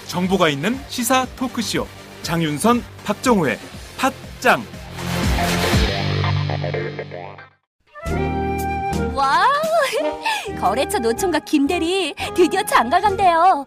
정보가 있는 시사 토크쇼 장윤선, 박정호의 팟짱. 와우! 거래처 노총각 김대리 드디어 장가 간대요.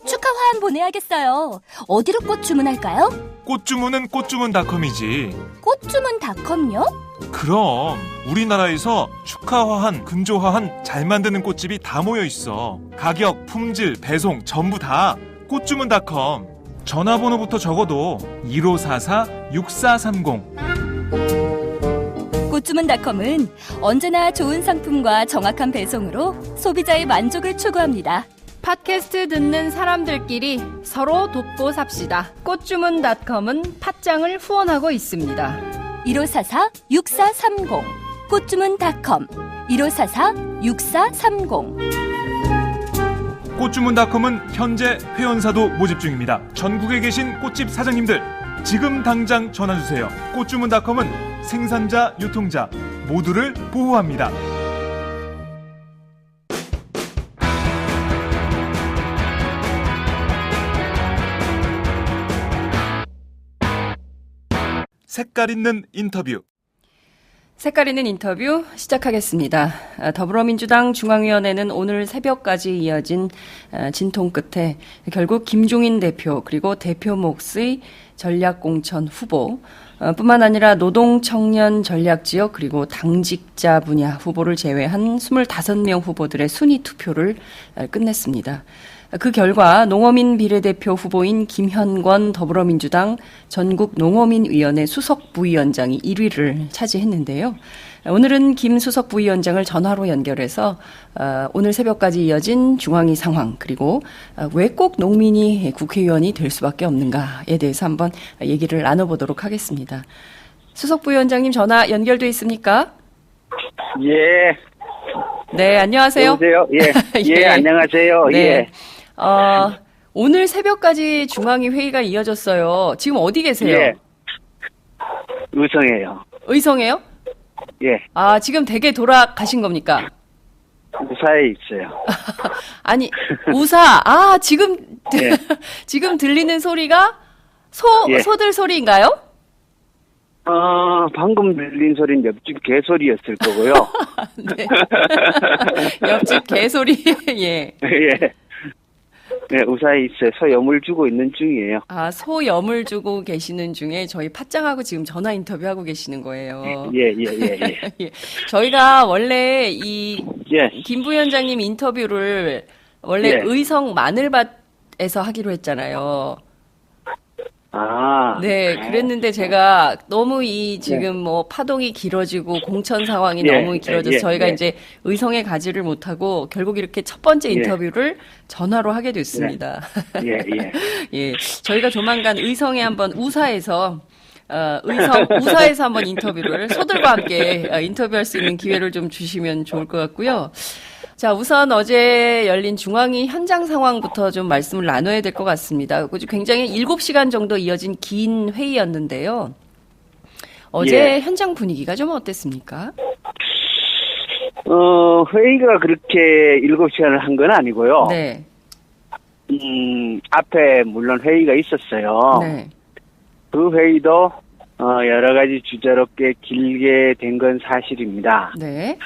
축하 화한 보내야겠어요. 어디로 꽃 주문할까요? 꽃 주문은 꽃주문닷컴이지. 꽃주문닷컴요? 그럼 우리나라에서 축하화한, 근조화한 잘 만드는 꽃집이 다 모여 있어. 가격, 품질, 배송 전부 다 꽃주문닷컴. 전화번호부터 적어도 1544-6430. 꽃주문닷컴은 언제나 좋은 상품과 정확한 배송으로 소비자의 만족을 추구합니다. 팟캐스트 듣는 사람들끼리 서로 돕고 삽시다. 꽃주문닷컴은 팟짱을 후원하고 있습니다. 1544-6430. 꽃주문닷컴 1544-6430. 꽃주문닷컴은 현재 회원사도 모집 중입니다. 전국에 계신 꽃집 사장님들 지금 당장 전화주세요. 꽃주문닷컴은 생산자, 유통자 모두를 보호합니다. 색깔 있는 인터뷰. 색깔 있는 인터뷰 시작하겠습니다. 더불어민주당 중앙위원회는 오늘 새벽까지 이어진 진통 끝에 결국 김종인 대표 그리고 대표 몫의 전략공천 후보 뿐만 아니라 노동, 청년, 전략지역 그리고 당직자 분야 후보를 제외한 25명 후보들의 순위 투표를 끝냈습니다. 그 결과 농어민 비례대표 후보인 김현권 더불어민주당 전국농어민위원회 수석부위원장이 1위를 차지했는데요. 오늘은 김 수석부위원장을 전화로 연결해서 오늘 새벽까지 이어진 중앙위 상황 그리고 왜 꼭 농민이 국회의원이 될 수밖에 없는가에 대해서 한번 얘기를 나눠보도록 하겠습니다. 수석부위원장님 전화 연결돼 있습니까? 예. 네, 안녕하세요. 여보세요? 예. 예, 안녕하세요. 네. 예. 오늘 새벽까지 중앙위 회의가 이어졌어요. 지금 어디 계세요? 예. 의성이에요. 의성에요? 예. 아, 지금 댁에 돌아가신 겁니까? 우사에 있어요. 아니, 우사. 아, 지금, 예. 지금 들리는 소리가 예. 소들 소리인가요? 방금 들린 소리는 옆집 개소리였을 거고요. 네. 옆집 개소리, 예. 예. 네, 우사에 있어요. 소염을 주고 있는 중이에요. 아, 소염을 주고 계시는 중에 저희 팟짱하고 지금 전화 인터뷰하고 계시는 거예요. 예. 예. 저희가 원래 예. 김 부위원장님 인터뷰를 원래 예. 의성 마늘밭에서 하기로 했잖아요. 네, 그랬는데 제가 너무 지금 뭐 파동이 길어지고 공천 상황이 너무 길어져서 저희가 이제 의성에 가지를 못하고 결국 이렇게 첫 번째 인터뷰를 전화로 하게 됐습니다. 예. 저희가 조만간 의성에 한번 우사에서 한번 인터뷰를 소들과 함께 인터뷰할 수 있는 기회를 좀 주시면 좋을 것 같고요. 자, 우선 어제 열린 중앙위 현장 상황부터 좀 말씀을 나눠야 될 것 같습니다. 굉장히 7시간 정도 이어진 긴 회의였는데요. 어제 현장 분위기가 좀 어땠습니까? 회의가 그렇게 7시간을 한 건 아니고요. 네. 앞에 물론 회의가 있었어요. 네. 그 회의도 여러 가지 주저롭게 길게 된 건 사실입니다. 네.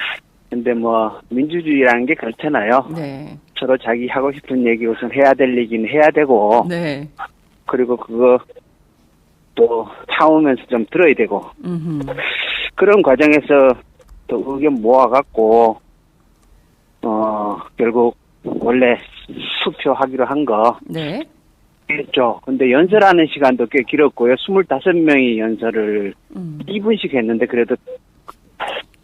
근데 뭐 민주주의라는 게 그렇잖아요. 네. 서로 자기 하고 싶은 얘기 우선 해야 될 얘기는 해야 되고, 네. 그리고 그거 또 참으면서 좀 들어야 되고, 그런 과정에서 또 의견 모아갖고 결국 원래 투표하기로 한 거 네. 했죠. 근데 연설하는 시간도 꽤 길었고요. 25명이 연설을 2분씩 했는데 그래도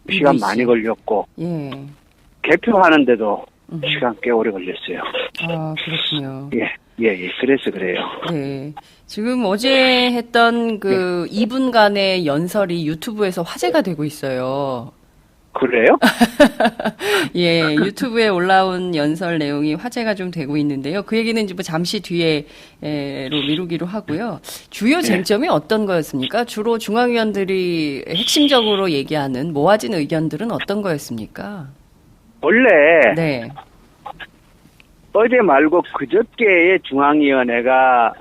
시간 많이 걸렸고, 예. 개표하는데도 시간 꽤 오래 걸렸어요. 아, 그렇군요. 예. 그래서 그래요. 네. 지금 어제 했던 2분간의 연설이 유튜브에서 화제가 되고 있어요. 그래요? 예, 유튜브에 올라온 연설 내용이 화제가 좀 되고 있는데요. 그 얘기는 이제 뭐 잠시 뒤에로 미루기로 하고요. 주요 쟁점이 어떤 거였습니까? 주로 중앙위원들이 핵심적으로 얘기하는 모아진 의견들은 어떤 거였습니까? 원래 네, 어제 말고 그저께에 중앙위원회가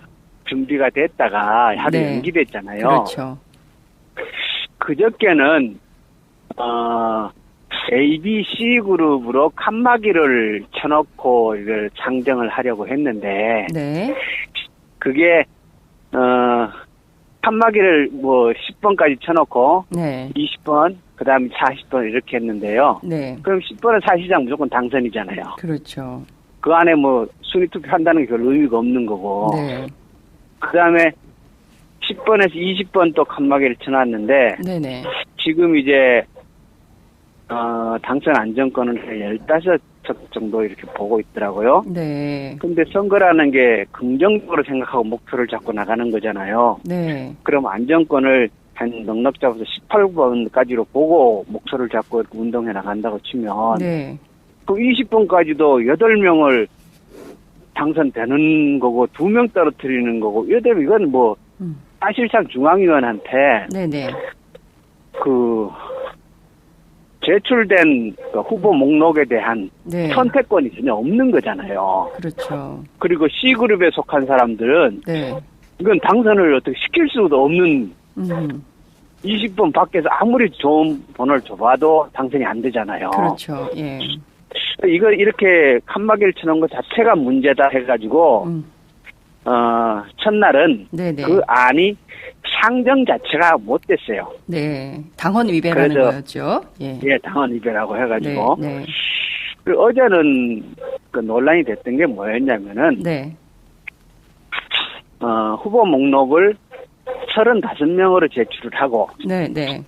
준비가 됐다가 하루 네. 연기됐잖아요. 그렇죠. 그저께는 ABC 그룹으로 칸막이를 쳐놓고 이걸 상정을 하려고 했는데 네, 그게 칸막이를 뭐 10번까지 쳐놓고 네, 20번 그다음에 40번 이렇게 했는데요. 네, 그럼 10번은 사실상 무조건 당선이잖아요. 그렇죠. 그 안에 뭐 순위 투표한다는 게 별로 의미가 없는 거고. 네, 그다음에 10번에서 20번 또 칸막이를 쳐놨는데 네네. 지금 이제 당선 안정권을 15석 정도 이렇게 보고 있더라고요. 네, 근데 선거라는 게 긍정적으로 생각하고 목표를 잡고 나가는 거잖아요. 네, 그럼 안정권을 한 넉넉 잡아서 18번까지로 보고 목표를 잡고 이렇게 운동해 나간다고 치면 네, 그 20번까지도 8명을 당선되는 거고 2명 떨어뜨리는 거고 이건 뭐 사실상 중앙위원한테 네네. 그 제출된 그 후보 목록에 대한 네, 선택권이 전혀 없는 거잖아요. 그렇죠. 그리고 C그룹에 속한 사람들은 네, 이건 당선을 어떻게 시킬 수도 없는 20번 밖에서 아무리 좋은 번호를 줘봐도 당선이 안 되잖아요. 그렇죠. 예. 이거 이렇게 칸막이를 쳐놓은 것 자체가 문제다 해가지고 첫날은 네네. 그 안이 상정 자체가 못 됐어요. 네, 당헌 위배라는 그래서- 거였죠. 예. 예, 당헌 위배라고 해가지고. 네, 그리고 어제는 그 논란이 됐던 게 뭐였냐면은, 네, 후보 목록을 35명으로 제출을 하고, 네, 네,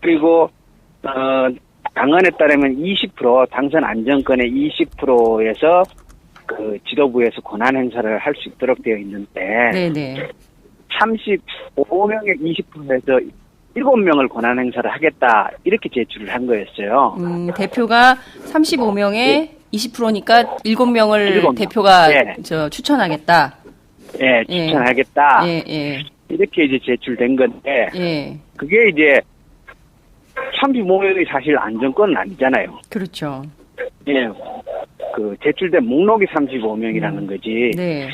그리고, 당헌에 따르면 20%, 당선 안정권의 20%에서 그 지도부에서 권한 행사를 할 수 있도록 되어 있는데, 네, 네, 35명의 20%에서 7명을 권한 행사를 하겠다, 이렇게 제출을 한 거였어요. 대표가 35명에 20%니까 7명을 일곱 명. 대표가 예. 추천하겠다. 예, 예. 추천하겠다. 예, 예, 이렇게 이제 제출된 건데, 예. 그게 이제 35명이 사실 안정권은 아니잖아요. 그렇죠. 예. 그 제출된 목록이 35명이라는 거지. 네,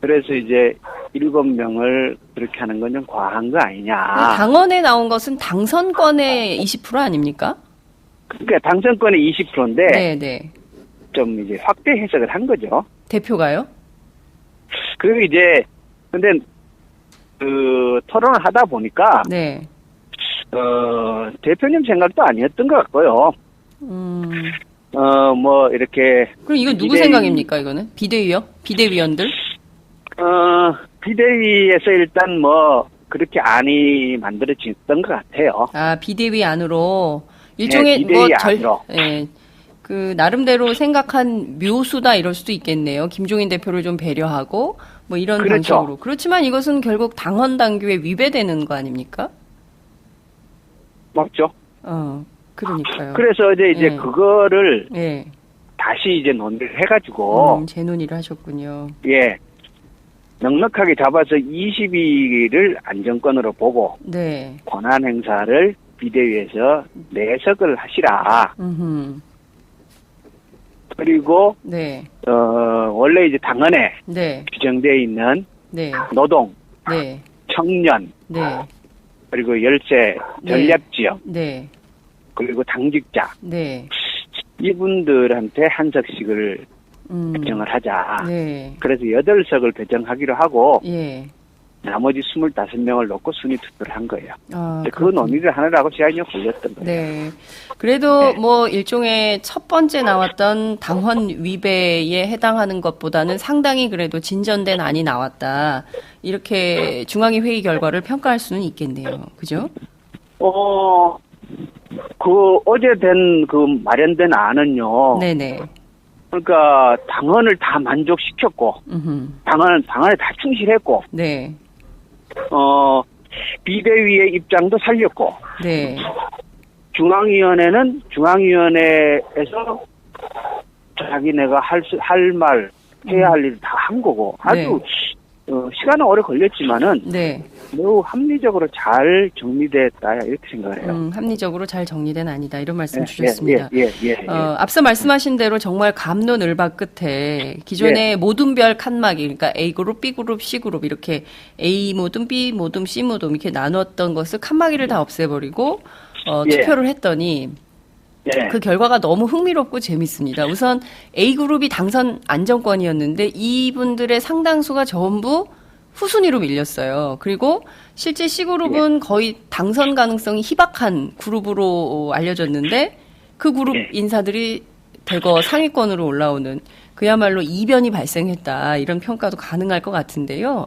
그래서 이제 7명을 그렇게 하는 건 좀 과한 거 아니냐. 당헌에 나온 것은 당선권의 20% 아닙니까? 그러니까 당선권의 20%인데 네, 네. 좀 이제 확대 해석을 한 거죠. 대표가요? 그리고 이제 근데 그 토론을 하다 보니까 네. 대표님 생각도 아니었던 것 같고요. 뭐 이렇게 그럼 이거 누구 비대위- 생각입니까, 이거는? 비대위요? 비대위원들? 비대위에서 일단 뭐 그렇게 안이 만들어졌던 것 같아요. 아, 비대위 안으로 일종의 비대위 뭐 안으로. 예. 그 나름대로 생각한 묘수다 이럴 수도 있겠네요. 김종인 대표를 좀 배려하고 뭐 이런 그렇죠. 방식으로. 그렇지만 이것은 결국 당헌 당규에 위배되는 거 아닙니까? 맞죠? 그러니까요. 그래서 이제 예. 그거를 예. 다시 이제 논의를 해가지고 재논의를 하셨군요. 예 넉넉하게 잡아서 22를 안정권으로 보고 네. 권한 행사를 비대위에서 내석을 하시라. 그리고 네. 원래 이제 당헌에 네. 규정되어 있는 네. 노동, 네. 청년, 네. 그리고 열세, 전략지역, 네. 그리고 당직자 네. 이분들한테 한 석씩을 배정을 하자. 네. 그래서 8석을 배정하기로 하고 예. 나머지 25명을 놓고 순위 투표를 한 거예요. 아, 그 논의를 하느라고 시간이 걸렸던 거예요. 네. 그래도 네. 뭐 일종의 첫 번째 나왔던 당헌 위배에 해당하는 것보다는 상당히 그래도 진전된 안이 나왔다. 이렇게 중앙위 회의 결과를 평가할 수는 있겠네요. 그죠? 그 어제 마련된 안은요. 네네. 그러니까 당헌을 다 만족시켰고 당헌에 다 충실했고 네. 비대위의 입장도 살렸고 네. 중앙위원회는 중앙위원회에서 자기네가 할 말, 해야 할 일 다 한 거고, 아주, 시간은 오래 걸렸지만은, 네. 매우 합리적으로 잘 정리됐다, 이렇게 생각을 해요. 합리적으로 잘 정리된 아니다. 이런 말씀 주셨습니다. 예. 앞서 말씀하신 대로 정말 갑론을박 끝에 기존의 모든 별 칸막이, 그러니까 A그룹, B그룹, C그룹 이렇게 A 모둠, B 모둠, C 모둠 이렇게 나눴던 것을 칸막이를 다 없애버리고 투표를 했더니 그 결과가 너무 흥미롭고 재밌습니다. 우선 A그룹이 당선 안정권이었는데 이분들의 상당수가 전부 후순위로 밀렸어요. 그리고 실제 C그룹은 거의 당선 가능성이 희박한 그룹으로 알려졌는데 그 그룹 인사들이 대거 상위권으로 올라오는 그야말로 이변이 발생했다. 이런 평가도 가능할 것 같은데요.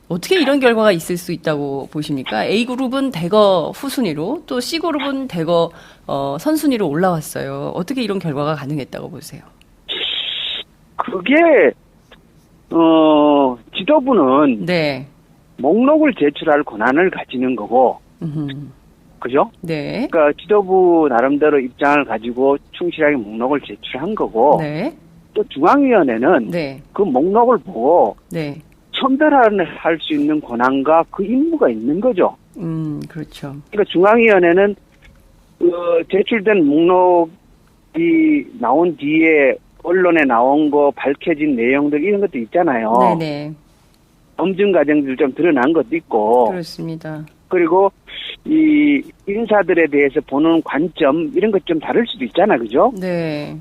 어떻게 이런 결과가 있을 수 있다고 보십니까? A그룹은 대거 후순위로 또 C그룹은 대거 선순위로 올라왔어요. 어떻게 이런 결과가 가능했다고 보세요? 그게, 지도부는 네. 목록을 제출할 권한을 가지는 거고, 그죠? 네. 그러니까 지도부 나름대로 입장을 가지고 충실하게 목록을 제출한 거고, 네. 또 중앙위원회는 네. 그 목록을 보고 네. 선별을 할 수 있는 권한과 그 임무가 있는 거죠. 그렇죠. 그러니까 중앙위원회는 제출된 목록이 나온 뒤에 언론에 나온 거 밝혀진 내용들 이런 것도 있잖아요. 네네. 검증 과정들 좀 드러난 것도 있고, 그렇습니다. 그리고 이 인사들에 대해서 보는 관점 이런 것 좀 다를 수도 있잖아, 그죠? 네.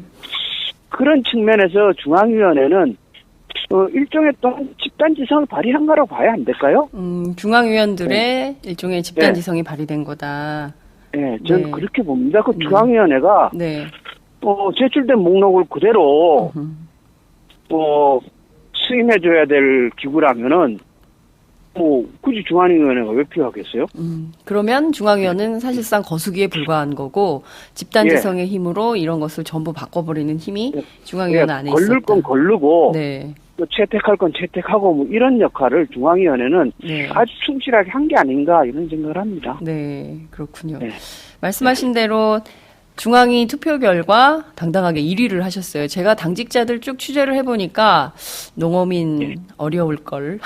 그런 측면에서 중앙위원회는 일종의 또 집단지성을 발휘한 거라고 봐야 안 될까요? 중앙위원들의 일종의 집단지성이 발휘된 거다. 네, 저는 네. 그렇게 봅니다. 그 중앙위원회가 네. 제출된 목록을 그대로 수임해줘야 될 기구라면은 굳이 중앙위원회가 왜 필요하겠어요? 그러면 중앙위원회는 사실상 거수기에 불과한 거고 집단지성의 힘으로 이런 것을 전부 바꿔버리는 힘이 중앙위원회 안에 있었다. 걸릴 건 걸르고 네. 또 채택할 건 채택하고 뭐 이런 역할을 중앙위원회는 네. 아주 충실하게 한 게 아닌가 이런 생각을 합니다. 네, 그렇군요. 네. 말씀하신 대로 중앙위 투표 결과 당당하게 1위를 하셨어요. 제가 당직자들 쭉 취재를 해보니까 농어민 어려울 걸.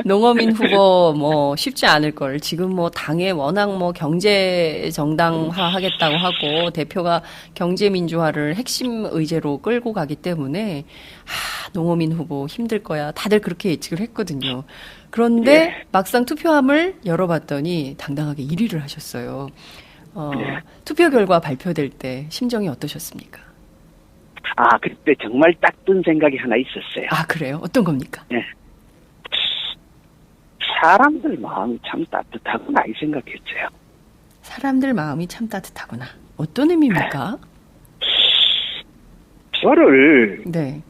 농어민 후보 뭐 쉽지 않을 걸. 지금 뭐 당에 워낙 뭐 경제 정당화 하겠다고 하고 대표가 경제 민주화를 핵심 의제로 끌고 가기 때문에 농어민 후보 힘들 거야. 다들 그렇게 예측을 했거든요. 그런데 막상 투표함을 열어봤더니 당당하게 1위를 하셨어요. 투표 결과 발표될 때 심정이 어떠셨습니까? 그때 정말 딱 든 생각이 하나 있었어요. 그래요? 어떤 겁니까? 네. 사람들 마음이 참 따뜻하구나 이 생각했어요. 사람들 마음이 참 따뜻하구나. 어떤 의미입니까? 저를 네.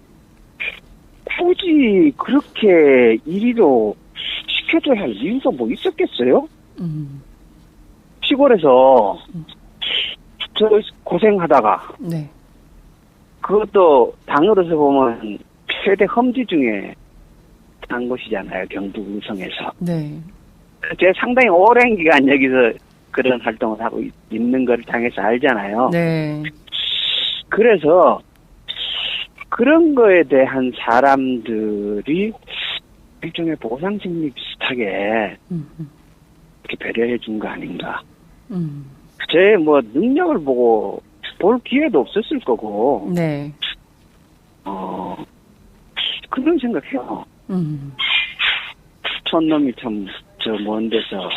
굳이 그렇게 1위로 시켜줘야 할 이유가 뭐 있었겠어요? 시골에서 저 고생하다가 네. 그것도 당으로서 보면 최대 험지 중에 한 곳이잖아요. 경북 의성에서. 네. 제가 상당히 오랜 기간 여기서 그런 활동을 하고 있는 걸 당해서 알잖아요. 네. 그래서 그런 거에 대한 사람들이 일종의 보상심리 비슷하게 이렇게 배려해 준 거 아닌가. 제 뭐 능력을 보고 볼 기회도 없었을 거고. 네. 그런 생각해요. 촌놈이 참 저 먼 데서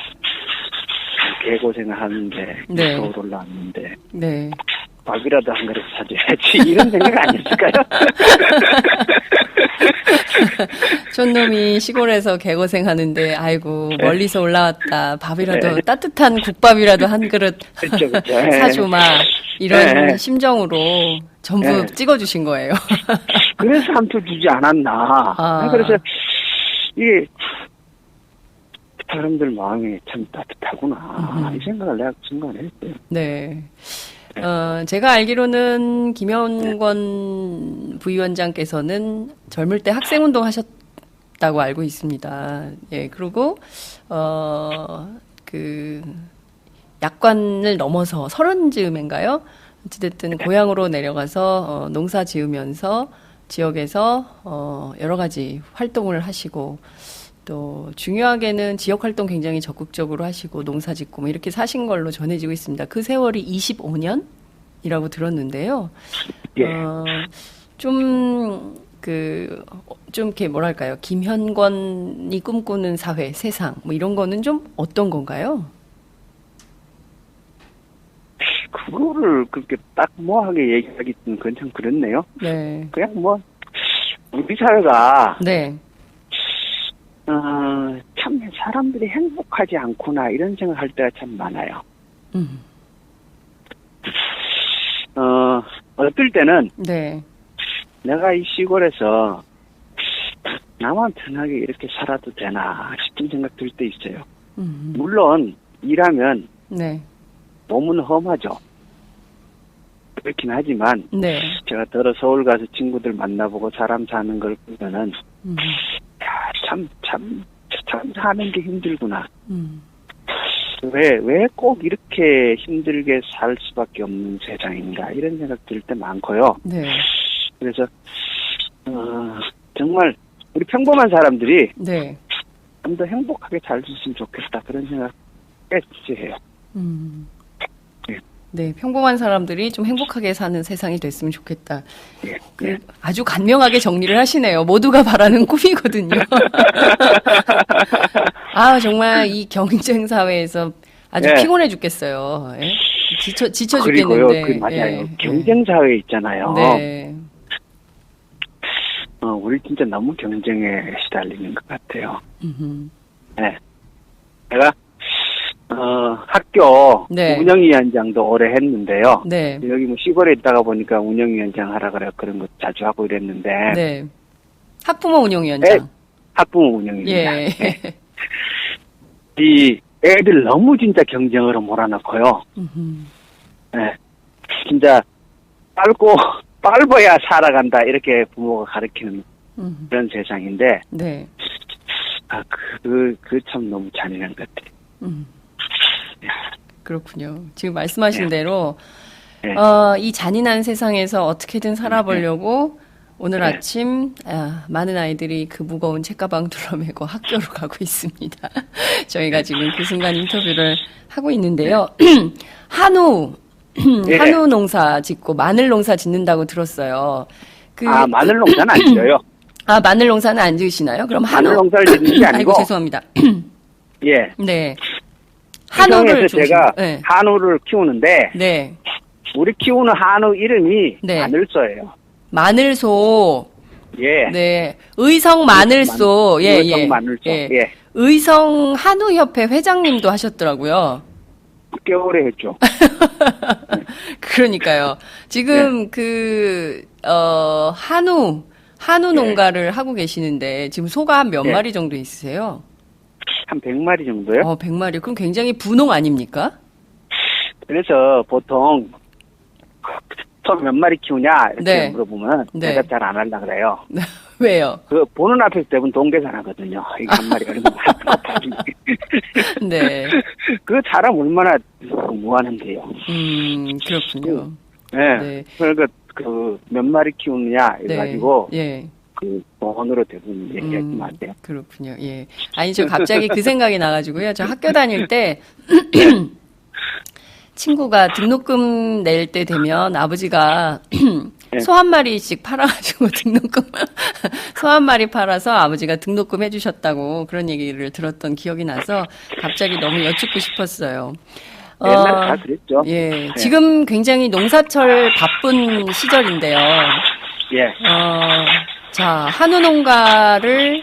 개고생을 하는데 네. 서울 올라왔는데 네. 밥이라도 한 그릇 사줘야지 이런 생각 아니었을까요? 촌놈이 시골에서 개고생하는데 아이고 멀리서 올라왔다. 밥이라도 따뜻한 국밥이라도 한 그릇 그렇죠. 사주마 이런 네. 심정으로 전부 네. 찍어주신 거예요. 그래서 한 표 주지 않았나. 그래서 이게 사람들 마음이 참 따뜻하구나 이 생각을 내가 순간에 했어요. 네. 제가 알기로는 김영권 부위원장께서는 젊을 때 학생운동 하셨다고 알고 있습니다. 예, 그리고, 그 약관을 넘어서 30즈음인가요? 어찌됐든 고향으로 내려가서 농사 지으면서 지역에서 여러 가지 활동을 하시고 또 중요하게는 지역 활동 굉장히 적극적으로 하시고 농사 짓고 뭐 이렇게 사신 걸로 전해지고 있습니다. 그 세월이 25년이라고 들었는데요. 예. 좀 이렇게 뭐랄까요. 김현권이 꿈꾸는 사회, 세상 뭐 이런 거는 좀 어떤 건가요? 그거를 그렇게 딱 뭐하게 얘기하기는 그건 참 그렇네요. 네. 그냥 뭐 우리 사회가 네. 참 사람들이 행복하지 않구나 이런 생각할 때가 참 많아요. 어떨 때는 네. 내가 이 시골에서 나만 편하게 이렇게 살아도 되나 싶은 생각 들 때 있어요. 물론 일하면 네. 몸은 험하죠. 그렇긴 하지만 네. 제가 더러 서울 가서 친구들 만나보고 사람 사는 걸 보면은 참 사는 게 힘들구나. 왜 꼭 이렇게 힘들게 살 수밖에 없는 세상인가 이런 생각 들 때 많고요. 네. 그래서 정말 우리 평범한 사람들이 네. 좀 더 행복하게 살 수 있으면 좋겠다 그런 생각 꽤 해요. 네, 평범한 사람들이 좀 행복하게 사는 세상이 됐으면 좋겠다. 예. 아주 간명하게 정리를 하시네요. 모두가 바라는 꿈이거든요. 아, 정말 이 경쟁 사회에서 아주 예. 피곤해 죽겠어요. 예? 지쳐 그리고요, 죽겠는데. 맞아요. 예. 경쟁 사회 있잖아요. 네. 우리 진짜 너무 경쟁에 시달리는 것 같아요. 음흠. 네. 내가 학교 네. 운영위원장도 오래 했는데요. 네. 여기 뭐 시골에 있다가 보니까 운영위원장 하라 그래 그런 거 자주 하고 이랬는데. 네. 학부모 운영위원장. 학부모 운영위원장. 예. 네. 이 애들 너무 진짜 경쟁으로 몰아넣고요. 네. 진짜 빨아야 살아간다 이렇게 부모가 가르치는 그런 세상인데. 네. 그 참 너무 잔인한 것 같아요. 그렇군요. 지금 말씀하신 네. 대로 네. 이 잔인한 세상에서 어떻게든 살아보려고 오늘 네. 아침 많은 아이들이 그 무거운 책가방 둘러매고 학교로 가고 있습니다. 저희가 지금 그 순간 인터뷰를 하고 있는데요. 한우 농사 짓고 마늘 농사 짓는다고 들었어요. 마늘 농사는 안 지어요. 마늘 농사는 안 지으시나요? 그럼 마늘 농사를 짓는 게 아니고. 아이고 죄송합니다. 예. 네. 한우를 제가 네. 한우를 키우는데 네. 우리 키우는 한우 이름이 네. 마늘소예요. 마늘소. 예. 네. 의성 마늘소. 예, 의성 예. 마늘소. 예. 예. 의성 한우협회 회장님도 하셨더라고요. 꽤 오래 했죠. 그러니까요. 지금 한우 농가를 하고 계시는데 지금 소가 한 몇 예. 마리 정도 있으세요? 한 100마리 정도요. 100마리. 그럼 굉장히 분홍 아닙니까? 그래서 보통 소 몇 마리 키우냐 이렇게 네. 물어보면 네. 내가 잘 안 하려고 그래요. 왜요? 그 보는 앞에서 대부분 동계산하거든요. 이게 한 마리 얼마나 네. 그 사람 얼마나 무한한데요. 그렇군요. 네. 네. 그러니까 그 몇 마리 키우느냐 이래가지고 예. 그 돈으로 대부분 얘기하지 마세요. 그렇군요. 예. 아니, 저 갑자기 그 생각이 나가지고요. 저 학교 다닐 때 친구가 등록금 낼 때 되면 아버지가 네. 소 한 마리씩 팔아가지고 소 한 마리 팔아서 아버지가 등록금 해주셨다고 그런 얘기를 들었던 기억이 나서 갑자기 너무 여쭙고 싶었어요. 옛날에 다 그랬죠. 예. 네. 지금 굉장히 농사철 바쁜 시절인데요. 예. 자, 한우 농가를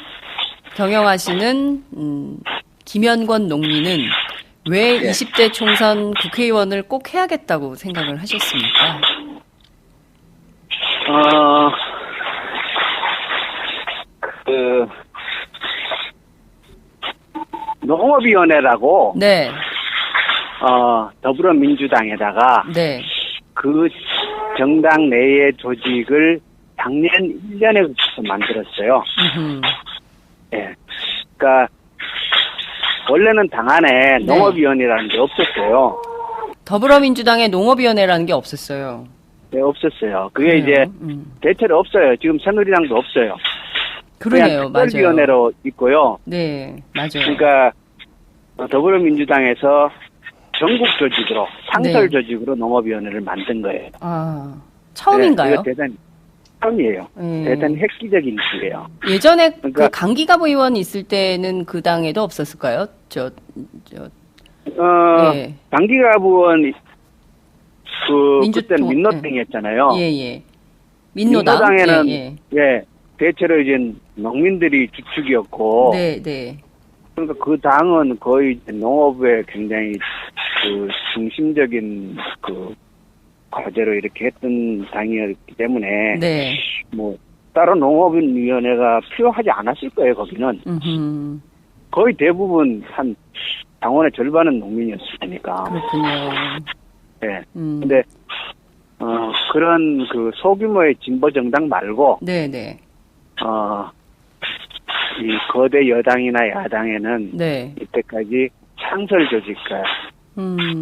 경영하시는 김현권 농민은 왜 예. 20대 총선 국회의원을 꼭 해야겠다고 생각을 하셨습니까? 농업위원회라고 네, 더불어민주당에다가 네, 그 정당 내의 조직을 작년 1년에 걸쳐서 만들었어요. 예. 그러니까 원래 원래는 당 안에 농업위원회라는 게 없었어요. 더불어민주당의 농업위원회라는 게 없었어요. 네, 없었어요. 그게 그래요? 이제 대체로 없어요. 지금 새누리당도 없어요. 그러네요. 그냥 맞아요. 특별위원회로 있고요. 네, 맞아요. 그러니까 더불어민주당에서 전국 조직으로 상설 네. 조직으로 농업위원회를 만든 거예요. 아, 처음인가요? 네, 이거 대단히 처음이에요. 네. 대단히 획기적인 일이에요. 예전에 그러니까- 그 강기갑 의원 있을 때는 그 당에도 없었을까요? 예. 강기갑 의원 그때 민주통- 민노당이었잖아요. 예, 예. 민노당? 민노당에는 예, 예. 대체로 이제 농민들이 주축이었고 네, 네. 그러니까 그 당은 거의 농업에 굉장히 그 중심적인 그 과제로 이렇게 했던 당이었기 때문에 네. 뭐 따로 농업위원회가 필요하지 않았을 거예요. 거기는 음흠. 거의 대부분 한 당원의 절반은 농민이었으니까. 그렇군요. 네. 음. 근데 그런 그 소규모의 진보 정당 말고 네, 네. 이 거대 여당이나 야당에는 네. 이때까지 상설 조직과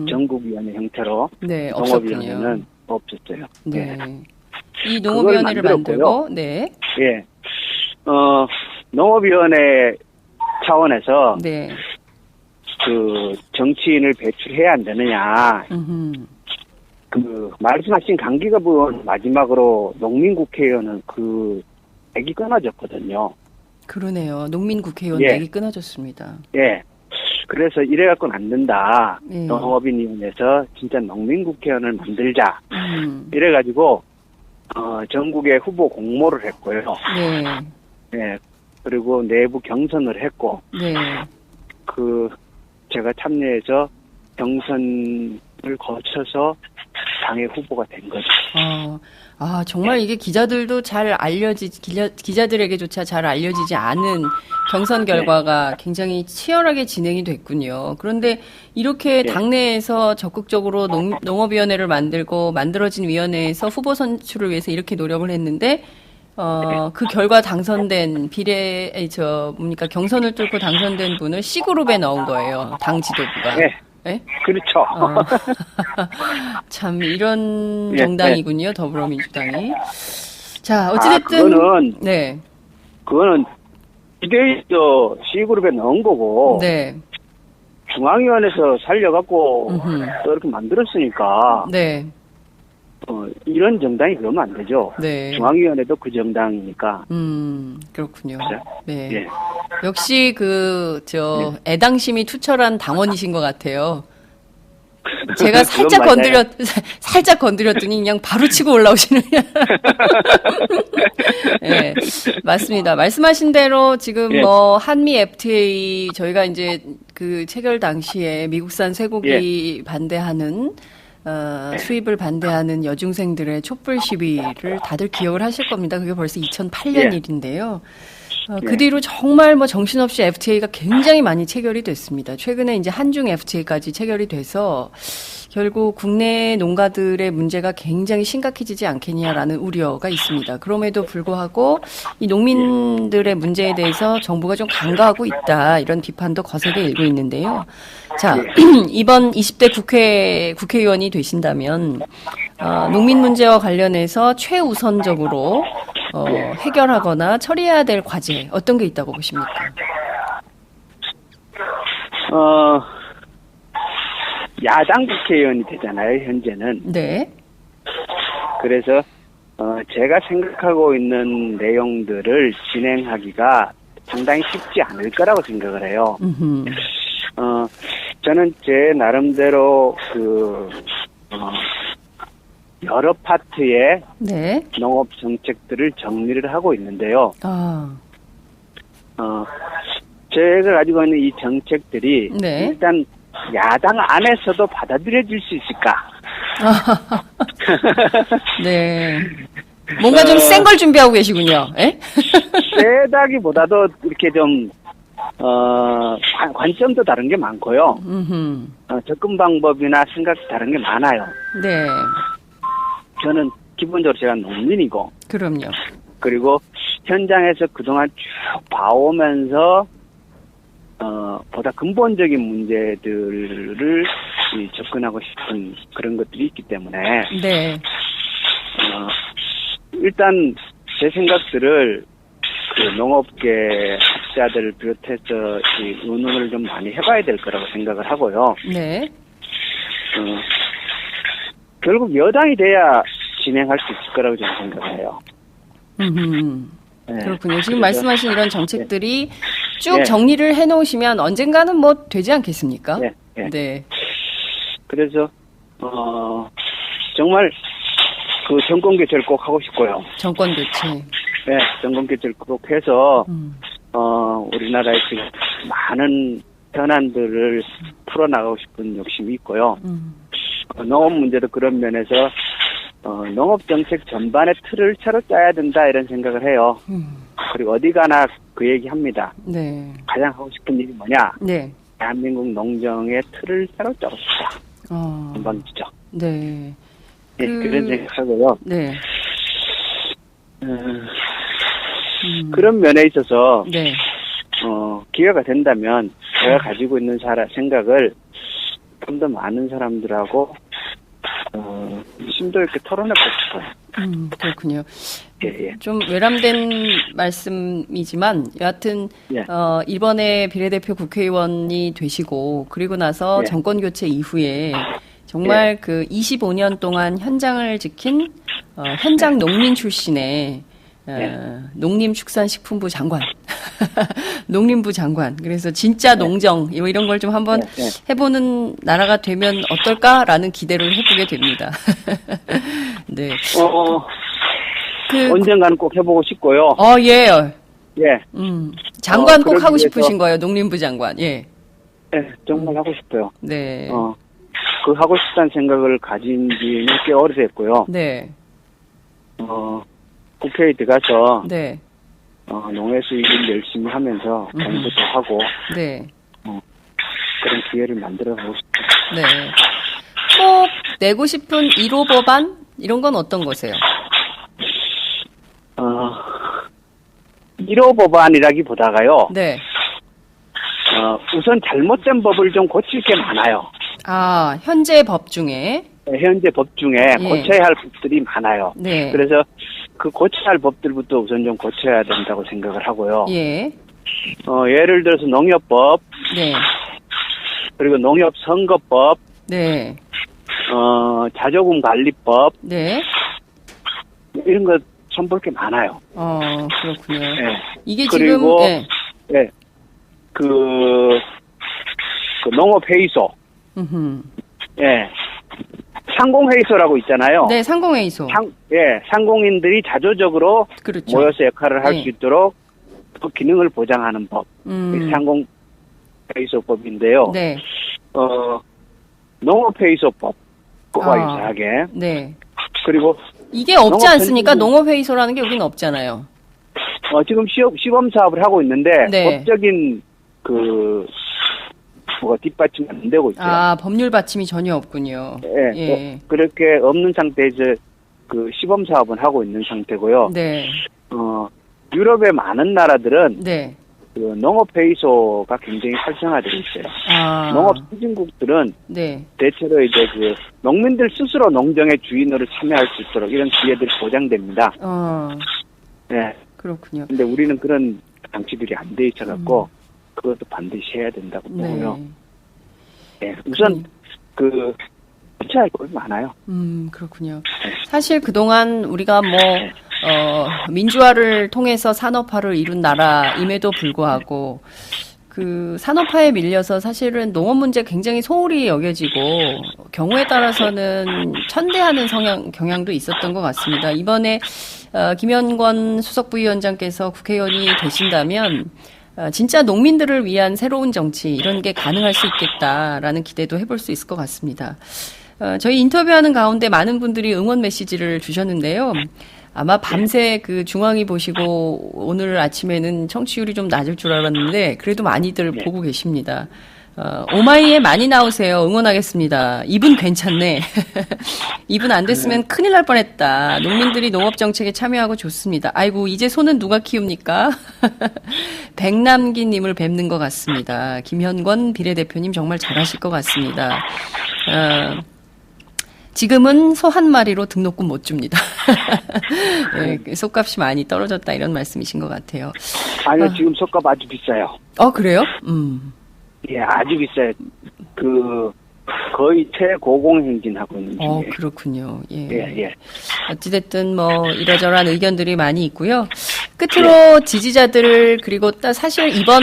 전국위원회 형태로 네, 없었군요. 농업위원회는 없었어요. 네. 예. 이 농업위원회를 그걸 만들고, 네. 예. 농업위원회 차원에서 네. 그 정치인을 배출해야 안 되느냐. 음흠. 그 말씀하신 강기갑 의원 마지막으로 농민국회의원은 그 액이 끊어졌거든요. 그러네요. 농민국회의원 예. 얘기 끊어졌습니다. 예. 그래서 이래갖고는 안 된다. 예. 농업인위원회에서 진짜 농민국회의원을 만들자. 음. 이래가지고 전국에 후보 공모를 했고요. 네. 예. 그리고 내부 경선을 했고 네. 제가 참여해서 경선을 거쳐서 당의 후보가 된 거죠. 정말 이게 기자들도 잘 기자들에게조차 잘 알려지지 않은 경선 결과가 굉장히 치열하게 진행이 됐군요. 그런데 이렇게 당내에서 적극적으로 농업위원회를 만들어진 위원회에서 후보 선출을 위해서 이렇게 노력을 했는데, 그 결과 당선된 경선을 뚫고 당선된 분을 C그룹에 넣은 거예요. 당 지도부가. 네. 네? 그렇죠. 참 이런 예, 정당이군요. 더불어민주당이. 자, 어찌됐든 그거는 비대위도 C그룹에 넣은 거고 네. 중앙위원회에서 살려갖고 또 이렇게 만들었으니까 네. 이런 정당이 그러면 안 되죠. 네. 중앙위원회도 그 정당이니까. 그렇군요. 그죠? 네. 예. 역시 애당심이 투철한 당원이신 것 같아요. 제가 살짝 건드렸더니 그냥 바로 치고 올라오시는. 네, 맞습니다. 말씀하신 대로 지금 한미 FTA 저희가 이제 그 체결 당시에 미국산 쇠고기 반대하는 수입을 반대하는 여중생들의 촛불 시위를 다들 기억을 하실 겁니다. 그게 벌써 2008년 일인데요. 그 뒤로 정말 정신없이 FTA가 굉장히 많이 체결이 됐습니다. 최근에 이제 한중 FTA까지 체결이 돼서 결국 국내 농가들의 문제가 굉장히 심각해지지 않겠냐라는 우려가 있습니다. 그럼에도 불구하고 이 농민들의 문제에 대해서 정부가 좀 간과하고 있다. 이런 비판도 거세게 일고 있는데요. 자, 이번 20대 국회의원이 되신다면 농민 문제와 관련해서 최우선적으로 해결하거나 처리해야 될 과제 어떤 게 있다고 보십니까? 야당 국회의원이 되잖아요, 현재는. 네. 그래서 제가 생각하고 있는 내용들을 진행하기가 상당히 쉽지 않을 거라고 생각을 해요. 저는 제 나름대로 여러 파트의 농업 정책들을 정리를 하고 있는데요. 제가 가지고 있는 이 정책들이 일단 야당 안에서도 받아들여질 수 있을까? 네. 뭔가 좀 센 걸 준비하고 계시군요. 세다기보다도 이렇게 좀 관점도 다른 게 많고요. 접근 방법이나 생각이 다른 게 많아요. 네. 저는 기본적으로 제가 농민이고. 그럼요. 그리고 현장에서 그동안 쭉 봐오면서 보다 근본적인 문제들을 접근하고 싶은 그런 것들이 있기 때문에, 네. 일단 제 생각들을 그 농업계 학자들을 비롯해서 의논을 좀 많이 해봐야 될 거라고 생각을 하고요. 네. 결국 여당이 돼야 진행할 수 있을 거라고 저는 생각을 해요. 네. 그렇군요. 지금 그래서, 말씀하신 이런 정책들이 쭉 네. 정리를 해놓으시면 언젠가는 뭐 되지 않겠습니까? 네. 네. 네. 그래서 정말 그 정권 교체를 꼭 하고 싶고요. 정권 교체. 네, 정권 교체를 꼭 해서 음. 우리나라의 지금 많은 현안들을 풀어나가고 싶은 욕심이 있고요. 농업 문제도 그런 면에서 농업 정책 전반의 틀을 새로 짜야 된다 이런 생각을 해요. 그리고 어디 가나 그 얘기합니다. 네. 가장 하고 싶은 일이 뭐냐? 네. 대한민국 농정의 틀을 새로 짜고 싶다. 전반기죠. 네. 네, 그런 생각하고요. 네. 그런 면에 있어서 네. 기회가 된다면 제가 가지고 있는 생각을 좀 더 많은 사람들하고 심도 있게 토론해보고 싶어요. 그렇군요. 예. 좀 외람된 말씀이지만 여하튼 예. 이번에 비례대표 국회의원이 되시고 그리고 나서 예. 정권 교체 이후에 정말 그 25년 동안 현장을 지킨 현장 농민 출신의 농림축산식품부 장관, 농림부 장관. 그래서 진짜 농정 이런 걸 좀 한번 해보는 나라가 되면 어떨까라는 기대를 해보게 됩니다. 네. 언젠가는 꼭 해보고 싶고요. 예. 예. 장관 꼭 그러기 하고 위해서- 싶으신 거예요, 농림부 장관. 예. 네, 정말 하고 싶어요. 네. 그 하고 싶다는 생각을 가진 지는 꽤 오래됐고요. 네. 국회에 들어가서 네. 농해 수익을 열심히 하면서 공부도 하고 네. 그런 기회를 만들어 보고 싶어요. 네. 꼭 내고 싶은 1호 법안 이런 건 어떤 거세요? 1호 법안이라기보다가요. 네. 우선 잘못된 법을 좀 고칠 게 많아요. 현재 법 중에. 현재 법 중에 예. 고쳐야 할 법들이 많아요. 네. 그래서 그 고쳐야 할 법들부터 우선 좀 고쳐야 된다고 생각을 하고요. 예. 예를 들어서 농협법, 네. 그리고 농협선거법, 네. 자조금 관리법, 네. 이런 거 좀 볼 게 많아요. 그렇군요. 예. 이게 그리고, 지금, 예. 그 농업회의소, 예. 상공회의소라고 있잖아요. 네, 상공회의소. 상공인들이 자조적으로 그렇죠. 모여서 역할을 할 네. 수 있도록 그 기능을 보장하는 법. 음. 상공회의소법인데요. 네. 농업회의소법과 유사하게. 네. 그리고 이게 없지 농업 않습니까? 전문가- 농업회의소라는 게 여기는 없잖아요. 지금 시범 사업을 하고 있는데 네. 법적인 뒷받침 안 되고 있어요. 법률 받침이 전혀 없군요. 예. 그렇게 없는 상태에서 그 시범 사업은 하고 있는 상태고요. 네. 유럽의 많은 나라들은 네. 그 농업회의소가 굉장히 활성화되어 있어요. 농업 선진국들은 네. 대체로 이제 그 농민들 스스로 농정의 주인으로 참여할 수 있도록 이런 기회들이 보장됩니다. 네. 그렇군요. 근데 우리는 그런 장치들이 안 돼 있어갖고 그것도 반드시 해야 된다고 보고요. 네. 우선 고쳐야 할 것이 많아요. 그렇군요. 사실 그동안 우리가 민주화를 통해서 산업화를 이룬 나라임에도 불구하고 그 산업화에 밀려서 사실은 농업 문제 굉장히 소홀히 여겨지고 경우에 따라서는 천대하는 경향도 있었던 것 같습니다. 이번에 김현권 수석부위원장께서 국회의원이 되신다면 진짜 농민들을 위한 새로운 정치 이런 게 가능할 수 있겠다라는 기대도 해볼 수 있을 것 같습니다. 저희 인터뷰하는 가운데 많은 분들이 응원 메시지를 주셨는데요. 아마 밤새 그 중앙이 보시고 오늘 아침에는 청취율이 좀 낮을 줄 알았는데 그래도 많이들 보고 계십니다. 오마이에 많이 나오세요. 응원하겠습니다. 이분 괜찮네. 이분 안 됐으면 큰일 날 뻔했다. 농민들이 농업 정책에 참여하고 좋습니다. 아이고, 이제 소는 누가 키웁니까? 백남기님을 뵙는 것 같습니다. 김현권 비례대표님 정말 잘하실 것 같습니다. 지금은 소 한 마리로 등록금 못 줍니다. 네, 소값이 많이 떨어졌다 이런 말씀이신 것 같아요. 아니요, 지금 소값 아주 비싸요. 그래요? 예, 아주 비싸요. 거의 최고공행진하고 있는 중이에요. 그렇군요. 예. 예. 어찌됐든 이러저러한 의견들이 많이 있고요. 끝으로 지지자들 그리고 사실 이번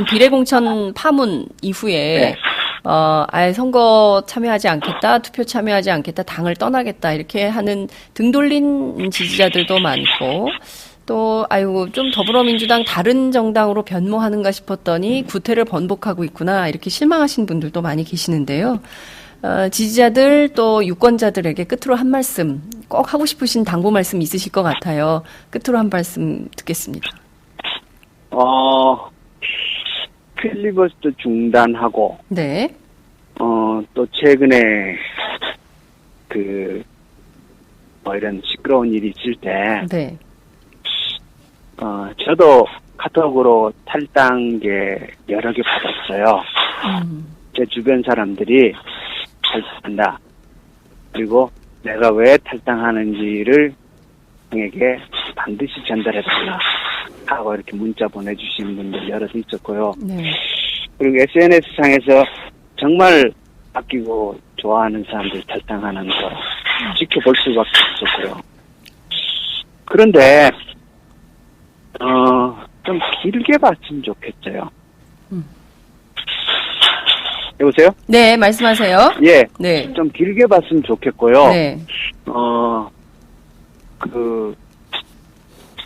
비례공천 파문 이후에 아예 선거 참여하지 않겠다, 투표 참여하지 않겠다, 당을 떠나겠다 이렇게 하는 등 돌린 지지자들도 많고 또 아이고 좀 더불어민주당 다른 정당으로 변모하는가 싶었더니 구태를 번복하고 있구나 이렇게 실망하신 분들도 많이 계시는데요. 지지자들 또 유권자들에게 끝으로 한 말씀 꼭 하고 싶으신 당부 말씀 있으실 것 같아요. 끝으로 한 말씀 듣겠습니다. 필리버스터 중단하고 네. 또 최근에 이런 시끄러운 일이 있을 때 네. 저도 카톡으로 탈당계 여러 개 받았어요. 제 주변 사람들이 탈당한다. 그리고 내가 왜 탈당하는지를 형에게 반드시 전달해달라 하고 이렇게 문자 보내주신 분들 여러 있었고요. 네. 그리고 SNS상에서 정말 아끼고 좋아하는 사람들 탈당하는 거 지켜볼 수밖에 없었고요. 그런데 좀 길게 봤으면 좋겠어요. 여보세요? 네, 말씀하세요. 예. 네. 좀 길게 봤으면 좋겠고요. 네.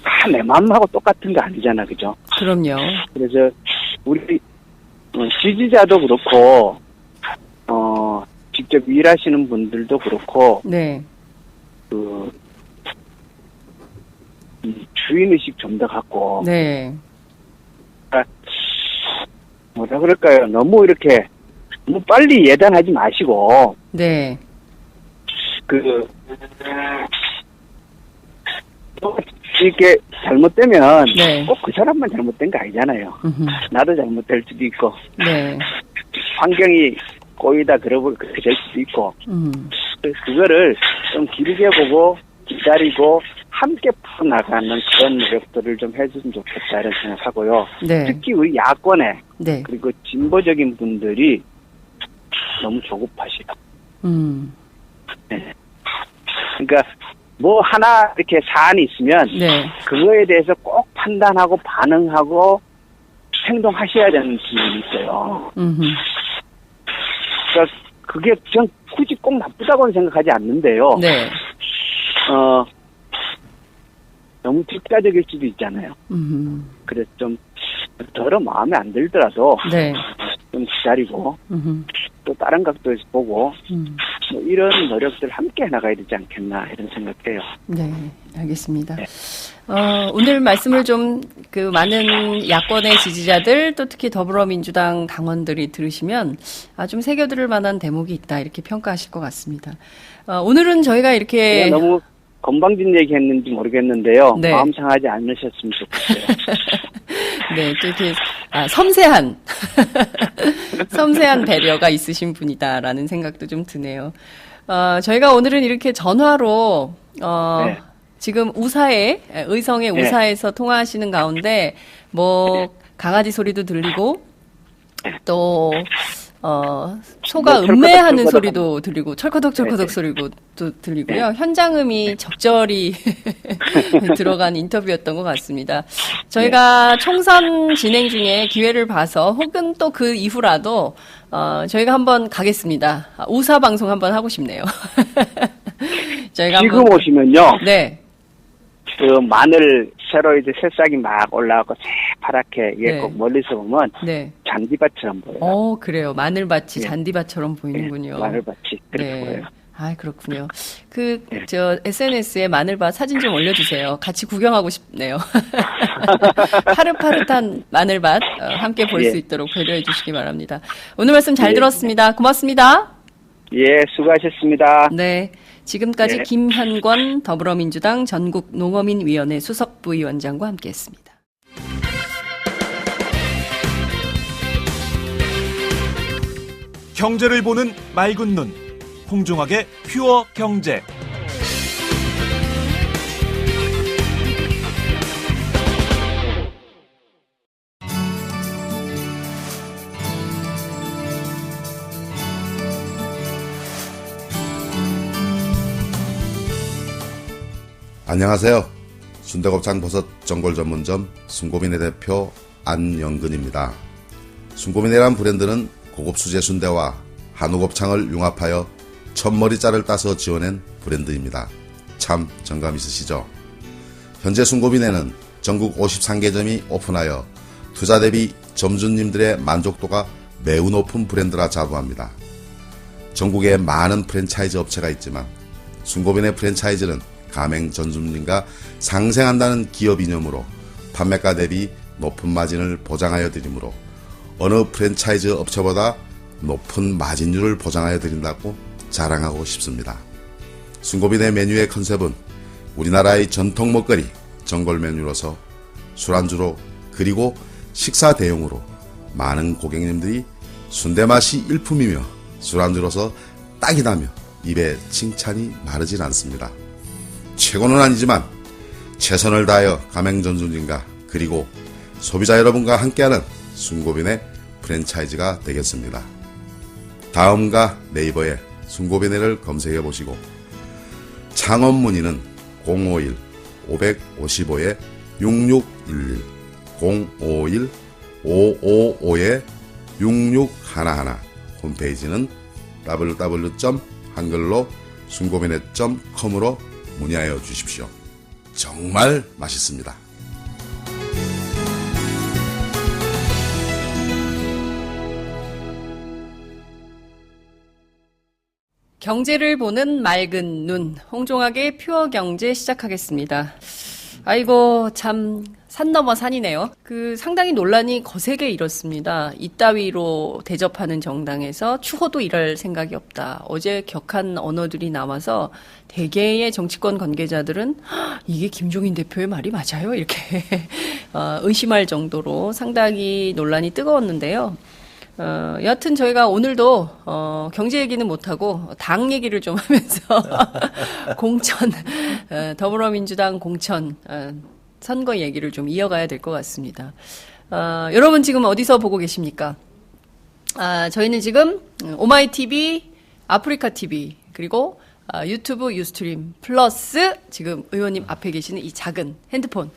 다 내 마음하고 똑같은 거 아니잖아, 그죠? 그럼요. 그래서 우리 지지자도 그렇고 직접 일하시는 분들도 그렇고 네. 이 주인의식 좀 더 갖고 네. 뭐라 그럴까요? 너무 이렇게 너무 빨리 예단하지 마시고 네. 이렇게 잘못되면 네. 꼭 그 사람만 잘못된 거 아니잖아요. 나도 잘못될 수도 있고 네. 환경이 꼬이다 그러고 그렇게 될 수도 있고 그거를 좀 길게 보고 기다리고 함께 풀어나가는 그런 노력들을 좀 해주면 좋겠다 이런 생각하고요. 네. 특히 우리 야권에 네. 그리고 진보적인 분들이 너무 조급하시다. 네. 그러니까 뭐 하나 이렇게 사안이 있으면 네. 그거에 대해서 꼭 판단하고 반응하고 행동하셔야 되는 분이 있어요. 그러니까 그게 전 굳이 꼭 나쁘다고는 생각하지 않는데요. 네. 너무 뒷가적일 수도 있잖아요. 그래서 좀 덜어 마음에 안 들더라도 네. 좀 기다리고 또 다른 각도에서 보고 뭐 이런 노력들 함께 해나가야 되지 않겠나 이런 생각해요. 네, 알겠습니다. 네. 오늘 말씀을 좀 많은 야권의 지지자들 또 특히 더불어민주당 당원들이 들으시면 좀 새겨들을 만한 대목이 있다 이렇게 평가하실 것 같습니다. 오늘은 저희가 이렇게 너무 건방진 얘기 했는지 모르겠는데요. 네. 마음 상하지 않으셨으면 좋겠어요. 네, 또 이렇게 섬세한 배려가 있으신 분이다라는 생각도 좀 드네요. 저희가 오늘은 이렇게 전화로 네. 지금 의성의 네. 우사에서 통화하시는 가운데 강아지 소리도 들리고 또 소가 뭐 음매하는 철커덕 소리도 들리고 철커덕 소리도 들리고요. 현장음이 적절히 들어간 인터뷰였던 것 같습니다. 저희가 총선 진행 중에 기회를 봐서 혹은 또 그 이후라도 저희가 한번 가겠습니다. 우사 방송 한번 하고 싶네요. 저희가 지금 오시면요. 네. 마늘 새로 이제 새싹이 막 올라가고 새파랗게 이게 네. 꼭 멀리서 보면 네. 잔디밭처럼 보여요. 그래요. 마늘밭이 예. 잔디밭처럼 보이는군요. 마늘밭이 그렇게 네. 보여요. 아, 그렇군요. SNS에 마늘밭 사진 좀 올려주세요. 같이 구경하고 싶네요. 파릇파릇한 마늘밭 함께 볼 수 있도록 배려해 주시기 바랍니다. 오늘 말씀 잘 들었습니다. 고맙습니다. 예, 수고하셨습니다. 네. 지금까지 네. 김현권 더불어민주당 전국농어민위원회 수석부위원장과 함께했습니다. 경제를 보는 맑은 눈, 홍종학의 퓨어 경제. 안녕하세요. 순대곱창 버섯 전골 전문점 순고민의 대표 안영근입니다. 순고민이란 브랜드는 고급 수제 순대와 한우 곱창을 융합하여 첫머리살을 따서 지어낸 브랜드입니다. 참 정감 있으시죠? 현재 순고민에는 전국 53개점이 오픈하여 투자 대비 점주님들의 만족도가 매우 높은 브랜드라 자부합니다. 전국에 많은 프랜차이즈 업체가 있지만 순고민의 프랜차이즈는 가맹 전주님과 상생한다는 기업 이념으로 판매가 대비 높은 마진을 보장하여 드리므로 어느 프랜차이즈 업체보다 높은 마진율을 보장하여 드린다고 자랑하고 싶습니다. 순고빈의 메뉴의 컨셉은 우리나라의 전통 먹거리 전골 메뉴로서 술안주로 그리고 식사 대용으로 많은 고객님들이 순대 맛이 일품이며 술안주로서 딱이다며 입에 칭찬이 마르질 않습니다. 최고는 아니지만 최선을 다하여 가맹전주님과 그리고 소비자 여러분과 함께하는 순고빈의 프랜차이즈가 되겠습니다. 다음과 네이버에 순고빈회를 검색해 보시고 창업 문의는 051-555-6611 051-555-6611 홈페이지는 www.한글로 순고빈회.com으로 문의하여 주십시오. 정말 맛있습니다. 경제를 보는 맑은 눈, 홍종학의 퓨어 경제 시작하겠습니다. 아이고, 참, 산 넘어 산이네요. 상당히 논란이 거세게 일었습니다. 이따위로 대접하는 정당에서 추호도 일할 생각이 없다. 어제 격한 언어들이 나와서 대개의 정치권 관계자들은 이게 김종인 대표의 말이 맞아요? 이렇게 의심할 정도로 상당히 논란이 뜨거웠는데요. 여하튼 저희가 오늘도 경제 얘기는 못하고 당 얘기를 좀 하면서 공천, 더불어민주당 공천 선거 얘기를 좀 이어가야 될 것 같습니다. 여러분 지금 어디서 보고 계십니까? 저희는 지금 오마이TV, 아프리카TV 그리고 유튜브 유스트림 플러스 지금 의원님 앞에 계시는 이 작은 핸드폰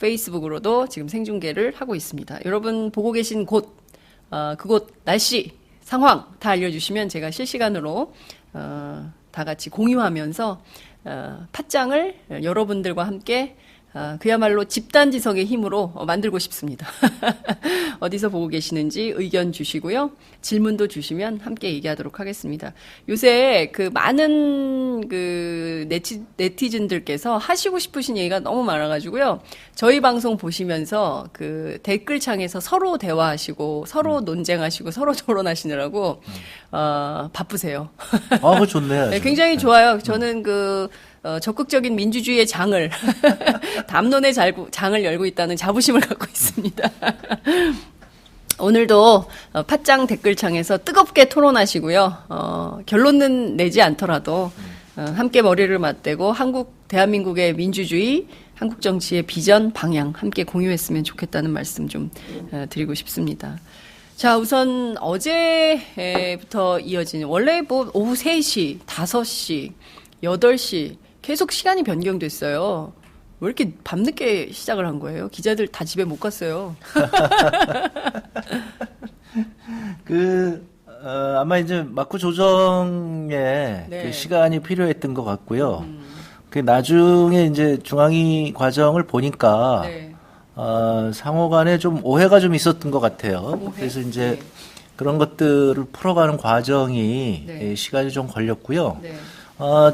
페이스북으로도 지금 생중계를 하고 있습니다. 여러분 보고 계신 곳, 그곳 날씨, 상황 다 알려주시면 제가 실시간으로 다 같이 공유하면서 팟짱을 여러분들과 함께 그야말로 집단지성의 힘으로 만들고 싶습니다. 어디서 보고 계시는지 의견 주시고요. 질문도 주시면 함께 얘기하도록 하겠습니다. 요새 많은 네티즌들께서 하시고 싶으신 얘기가 너무 많아가지고요. 저희 방송 보시면서 댓글창에서 서로 대화하시고, 서로 논쟁하시고, 서로 토론하시느라고, 바쁘세요. 그거 좋네요. 네, 굉장히 좋아요. 저는 적극적인 민주주의의 장을, 담론의 장을 열고 있다는 자부심을 갖고 있습니다. 오늘도 팟짱 댓글창에서 뜨겁게 토론하시고요. 결론은 내지 않더라도 함께 머리를 맞대고 대한민국의 민주주의, 한국 정치의 비전, 방향 함께 공유했으면 좋겠다는 말씀 좀 드리고 싶습니다. 자, 우선 어제부터 이어진 원래 오후 3시, 5시, 8시 계속 시간이 변경됐어요. 왜 이렇게 밤늦게 시작을 한 거예요? 기자들 다 집에 못 갔어요. 아마 이제 막구 조정에 네. 시간이 필요했던 것 같고요. 나중에 이제 중앙위 과정을 보니까 네. 상호 간에 좀 오해가 좀 있었던 것 같아요. 오해? 그래서 이제 그런 것들을 풀어가는 과정이 네. 시간이 좀 걸렸고요. 네.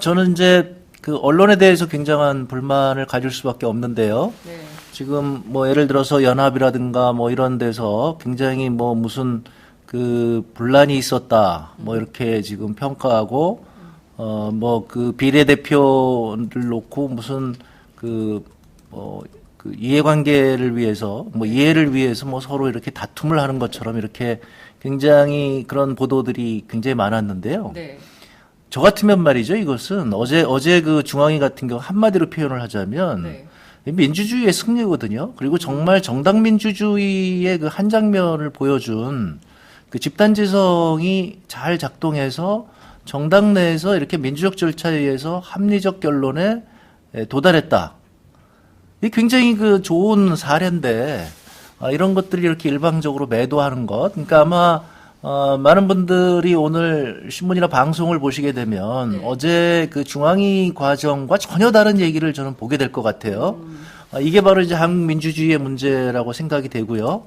저는 이제 그 언론에 대해서 굉장한 불만을 가질 수밖에 없는데요. 네. 지금 뭐 예를 들어서 연합이라든가 뭐 이런 데서 굉장히 뭐 무슨 그 분란이 있었다 뭐 이렇게 지금 평가하고 뭐 그 비례대표를 놓고 무슨 그 이해관계를 위해서 뭐 이해를 위해서 뭐 서로 이렇게 다툼을 하는 것처럼 이렇게 굉장히 그런 보도들이 굉장히 많았는데요. 네. 저 같으면 말이죠. 이것은 어제 그 중앙위 같은 경우 한마디로 표현을 하자면 네. 민주주의의 승리거든요. 그리고 정말 정당 민주주의의 그 한 장면을 보여준 그 집단지성이 잘 작동해서 정당 내에서 이렇게 민주적 절차에 의해서 합리적 결론에 도달했다. 이 굉장히 그 좋은 사례인데 이런 것들이 이렇게 일방적으로 매도하는 것. 그러니까 아마 많은 분들이 오늘 신문이나 방송을 보시게 되면 네. 어제 그 중앙위 과정과 전혀 다른 얘기를 저는 보게 될 것 같아요. 이게 바로 이제 한국 민주주의의 문제라고 생각이 되고요.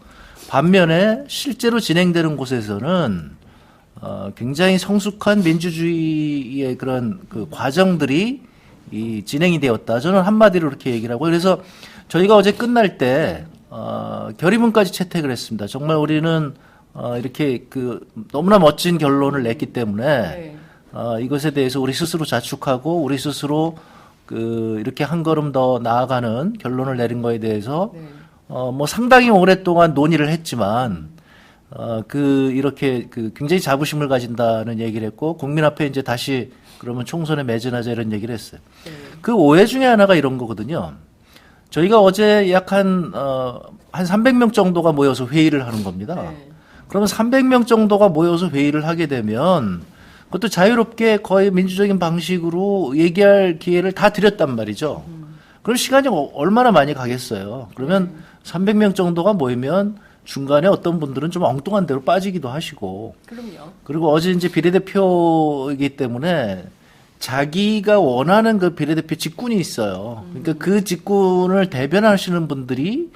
반면에 실제로 진행되는 곳에서는 굉장히 성숙한 민주주의의 그런 그 과정들이 진행이 되었다. 저는 한마디로 이렇게 얘기를 하고 그래서 저희가 어제 끝날 때 결의문까지 채택을 했습니다. 정말 우리는 이렇게 그 너무나 멋진 결론을 냈기 때문에 네. 이것에 대해서 우리 스스로 자축하고 우리 스스로 그 이렇게 한 걸음 더 나아가는 결론을 내린 거에 대해서 네. 뭐 상당히 오랫동안 논의를 했지만 이렇게 그 굉장히 자부심을 가진다는 얘기를 했고 국민 앞에 이제 다시 그러면 총선에 매진하자 이런 얘기를 했어요. 네. 그 오해 중에 하나가 이런 거거든요. 저희가 어제 약 한 300명 정도가 모여서 회의를 하는 겁니다. 네. 그러면 300명 정도가 모여서 회의를 하게 되면 그것도 자유롭게 거의 민주적인 방식으로 얘기할 기회를 다 드렸단 말이죠. 그럼 시간이 얼마나 많이 가겠어요. 그러면 300명 정도가 모이면 중간에 어떤 분들은 좀 엉뚱한 데로 빠지기도 하시고 그럼요. 그리고 어제 이제 비례대표이기 때문에 자기가 원하는 그 비례대표 직군이 있어요. 그러니까 그 직군을 대변하시는 분들이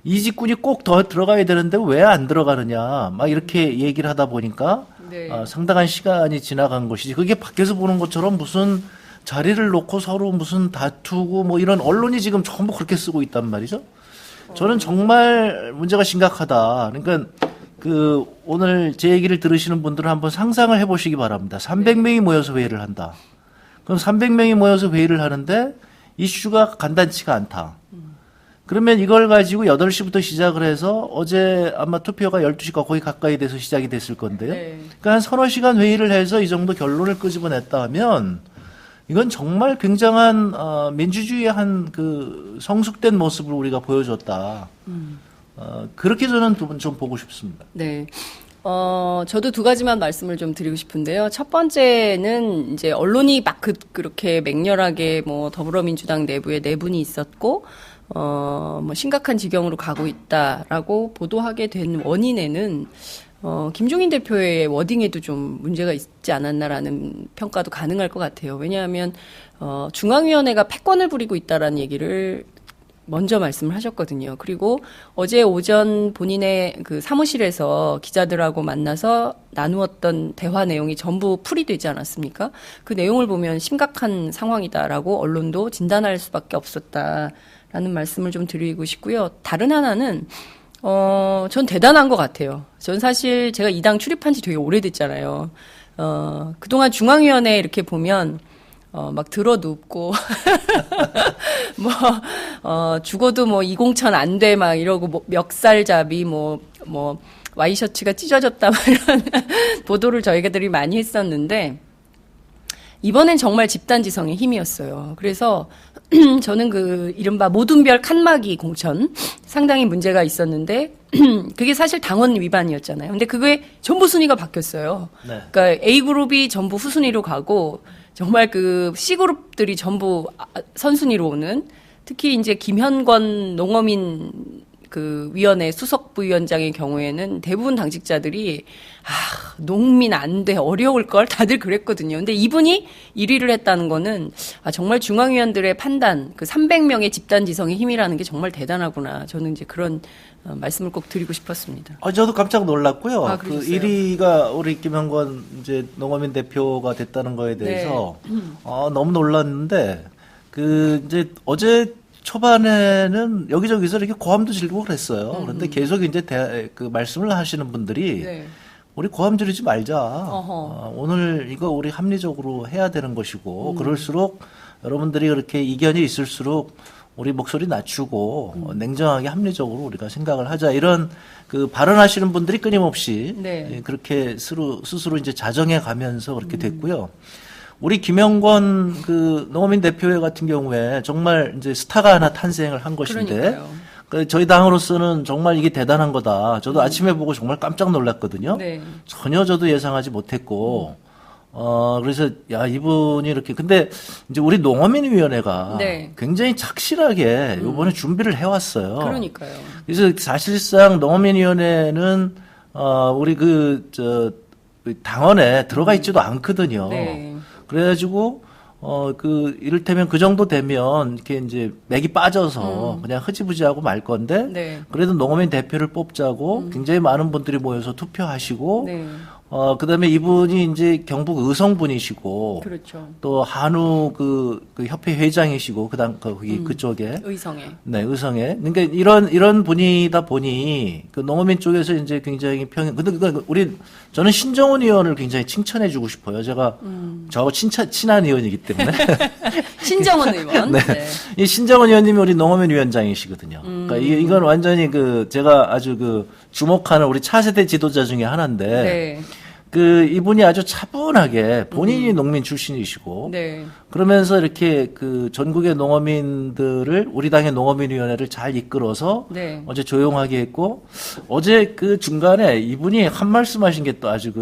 이 직군이 꼭 더 들어가야 되는데 왜 안 들어가느냐 막 이렇게 얘기를 하다 보니까 네. 상당한 시간이 지나간 것이지 그게 밖에서 보는 것처럼 무슨 자리를 놓고 서로 무슨 다투고 뭐 이런 언론이 지금 전부 그렇게 쓰고 있단 말이죠. 저는 정말 문제가 심각하다. 그러니까 그 오늘 제 얘기를 들으시는 분들은 한번 상상을 해보시기 바랍니다. 300명이 모여서 회의를 한다. 그럼 300명이 모여서 회의를 하는데 이슈가 간단치가 않다. 그러면 이걸 가지고 8시부터 시작을 해서 어제 아마 투표가 12시가 거의 가까이 돼서 시작이 됐을 건데요. 네. 그러니까 한 서너 시간 회의를 해서 이 정도 결론을 끄집어냈다 하면 이건 정말 굉장한 민주주의의 한 그 성숙된 모습을 우리가 보여줬다. 그렇게 저는 좀 보고 싶습니다. 네. 저도 두 가지만 말씀을 좀 드리고 싶은데요. 첫 번째는 이제 언론이 막 그렇게 맹렬하게 뭐 더불어민주당 내부에 내분이 있었고, 뭐 심각한 지경으로 가고 있다라고 보도하게 된 원인에는 김종인 대표의 워딩에도 좀 문제가 있지 않았나라는 평가도 가능할 것 같아요. 왜냐하면, 중앙위원회가 패권을 부리고 있다라는 얘기를 먼저 말씀을 하셨거든요. 그리고 어제 오전 본인의 그 사무실에서 기자들하고 만나서 나누었던 대화 내용이 전부 풀이되지 않았습니까? 그 내용을 보면 심각한 상황이다라고 언론도 진단할 수밖에 없었다라는 말씀을 좀 드리고 싶고요. 다른 하나는 전 대단한 것 같아요. 전 사실 제가 이 당 출입한 지 되게 오래됐잖아요. 그동안 중앙위원회 이렇게 보면 막 들어 눕고, 죽어도 뭐 2공천 안 돼, 막 이러고, 뭐 멱살잡이, 와이셔츠가 찢어졌다, 막 이런 보도를 저희가들이 많이 했었는데, 이번엔 정말 집단지성의 힘이었어요. 그래서 저는 그 이른바 모든별 칸막이 공천 상당히 문제가 있었는데, 그게 사실 당원 위반이었잖아요. 근데 그게 전부 순위가 바뀌었어요. 네. 그러니까 A그룹이 전부 후순위로 가고, 정말 그 C그룹들이 전부 선순위로 오는, 특히 이제 김현권 농어민 그 위원회 수석 부위원장의 경우에는 대부분 당직자들이 농민 안 돼, 어려울 걸 다들 그랬거든요. 근데 이분이 1위를 했다는 거는 정말 중앙위원들의 판단, 그 300명의 집단 지성의 힘이라는 게 정말 대단하구나. 저는 이제 그런 말씀을 꼭 드리고 싶었습니다. 저도 깜짝 놀랐고요. 그 그러셨어요? 1위가 우리 김영권 이제 농어민 대표가 됐다는 거에 대해서 너무 놀랐는데 그 이제 어제 초반에는 여기저기서 이렇게 고함도 지르고 그랬어요. 그런데 계속 이제 그 말씀을 하시는 분들이 네. 우리 고함 지르지 말자. 오늘 이거 우리 합리적으로 해야 되는 것이고 그럴수록 여러분들이 그렇게 이견이 있을수록 우리 목소리 낮추고 냉정하게 합리적으로 우리가 생각을 하자. 이런 그 발언하시는 분들이 끊임없이 네. 그렇게 스스로 이제 자정해 가면서 그렇게 됐고요. 우리 김영권 그 농어민 대표회 같은 경우에 정말 이제 스타가 하나 탄생을 한 것인데 그러니까요. 그 저희 당으로서는 정말 이게 대단한 거다. 저도 아침에 보고 정말 깜짝 놀랐거든요. 네. 전혀 저도 예상하지 못했고 그래서 야 이분이 이렇게 근데 이제 우리 농어민위원회가 네. 굉장히 착실하게 이번에 준비를 해왔어요. 그러니까요. 그래서 사실상 농어민위원회는 우리 당원에 들어가 있지도 않거든요. 네. 그래가지고 이를테면 그 정도 되면 이렇게 이제 맥이 빠져서 그냥 흐지부지하고 말 건데 네. 그래도 농어민 대표를 뽑자고 굉장히 많은 분들이 모여서 투표하시고 네. 그다음에 이분이 이제 경북 의성분이시고 그렇죠. 또 한우 그 협회 회장이시고 거기 그쪽에 의성에. 네, 의성에. 그러니까 이런 분이다 보니 그 농어민 쪽에서 이제 굉장히 근데 저는 신정훈 의원을 굉장히 칭찬해 주고 싶어요. 제가 저하고 친한 의원이기 때문에. 신정원 의원. 네. 네. 이 신정훈 의원님이 우리 농어민 위원장이시거든요. 그러니까 이건 완전히 제가 아주 주목하는 우리 차세대 지도자 중에 하나인데. 네. 이분이 아주 차분하게 본인이 농민 출신이시고. 네. 그러면서 이렇게 전국의 농어민들을 우리 당의 농어민위원회를 잘 이끌어서 네. 어제 조용하게 했고 어제 그 중간에 이분이 한 말씀하신 게 또 아주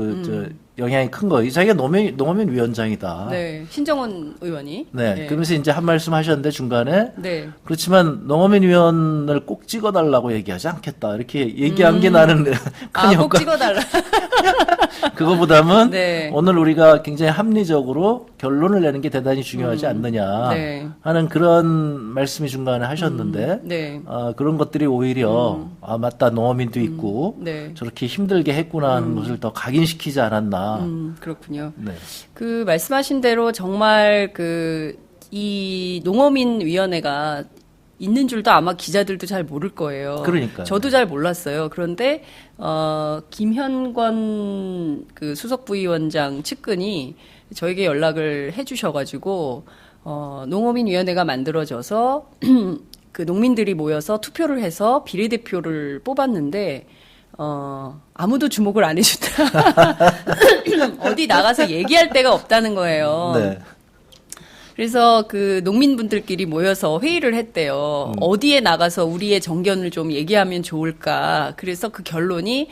영향이 큰 거예요. 자기가 농어민 위원장이다. 네. 신정원 의원이. 네. 그러면서 이제 한 말씀 하셨는데 중간에 네. 그렇지만 농어민 위원을 꼭 찍어달라고 얘기하지 않겠다. 이렇게 얘기한 게 나는 큰 꼭 효과. 찍어달라. 그거보다는 네. 오늘 우리가 굉장히 합리적으로 결론을 내는 게 대단히 중요하지 않느냐 네. 하는 그런 말씀이 중간에 하셨는데 네. 그런 것들이 오히려 맞다 농어민도 있고 네. 저렇게 힘들게 했구나 하는 것을 더 각인시키지 않았나. 그렇군요. 네. 그 말씀하신 대로 정말 이 농어민위원회가 있는 줄도 아마 기자들도 잘 모를 거예요. 그러니까요. 저도 잘 몰랐어요. 그런데 김현권 그 수석부위원장 측근이 저에게 연락을 해주셔가지고 농어민위원회가 만들어져서 그 농민들이 모여서 투표를 해서 비례대표를 뽑았는데 아무도 주목을 안 해준다. 어디 나가서 얘기할 데가 없다는 거예요. 네. 그래서 그 농민분들끼리 모여서 회의를 했대요. 어디에 나가서 우리의 정견을 좀 얘기하면 좋을까. 그래서 그 결론이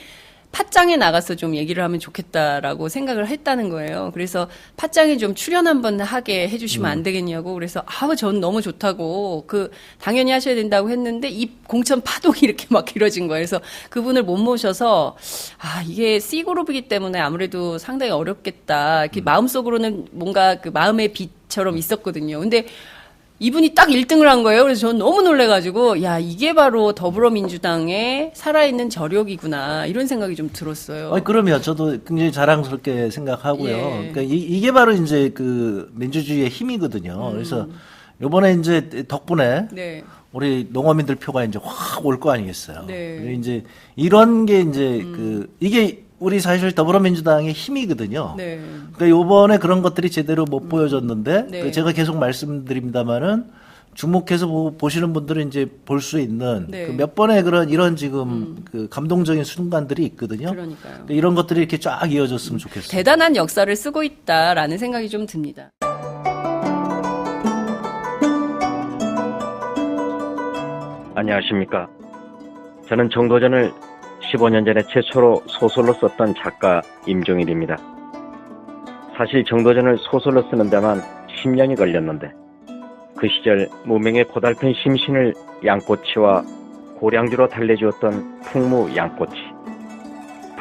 팟짱에 나가서 좀 얘기를 하면 좋겠다라고 생각을 했다는 거예요. 그래서 팟짱에 좀 출연 한번 하게 해주시면 안 되겠냐고. 그래서 전 너무 좋다고 당연히 하셔야 된다고 했는데 이 공천 파동이 이렇게 막 길어진 거예요. 그래서 그분을 못 모셔서 이게 C그룹이기 때문에 아무래도 상당히 어렵겠다. 이렇게 마음속으로는 뭔가 그 마음의 빛처럼 있었거든요. 근데 이분이 딱 1등을 한 거예요. 그래서 저는 너무 놀래가지고, 이게 바로 더불어민주당의 살아있는 저력이구나. 이런 생각이 좀 들었어요. 그러면 저도 굉장히 자랑스럽게 생각하고요. 예. 그러니까 이게 바로 이제 민주주의의 힘이거든요. 그래서 요번에 이제 덕분에 네. 우리 농어민들 표가 이제 확 올 거 아니겠어요. 네. 그리고 이제 이런 게 이제 이게 우리 사실 더불어민주당의 힘이거든요. 네. 그러니까 요번에 그런 것들이 제대로 못 보여졌는데 네. 제가 계속 말씀드립니다만은 주목해서 보시는 분들은 이제 볼 수 있는 네. 몇 번의 이런 지금 감동적인 순간들이 있거든요. 그러니까요. 근데 이런 것들이 이렇게 쫙 이어졌으면 좋겠어요. 대단한 역사를 쓰고 있다라는 생각이 좀 듭니다. 안녕하십니까. 저는 정도전을 15년 전에 최초로 소설로 썼던 작가 임종일입니다. 사실 정도전을 소설로 쓰는 데만 10년이 걸렸는데 그 시절 무명의 고달픈 심신을 양꼬치와 고량주로 달래주었던 풍무양꼬치.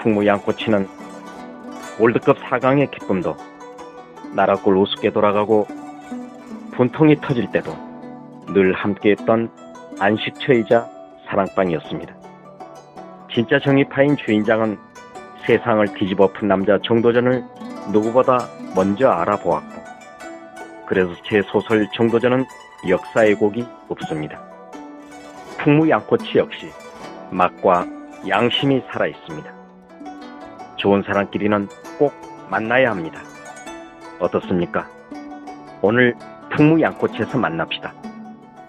풍무양꼬치는 월드컵 4강의 기쁨도 나라골 우습게 돌아가고 분통이 터질 때도 늘 함께했던 안식처이자 사랑방이었습니다. 진짜 정의파인 주인장은 세상을 뒤집어 푼 남자 정도전을 누구보다 먼저 알아보았고, 그래서 제 소설 정도전은 역사의 곡이 없습니다. 풍무양꼬치 역시 맛과 양심이 살아있습니다. 좋은 사람끼리는 꼭 만나야 합니다. 어떻습니까? 오늘 풍무양꼬치에서 만납시다.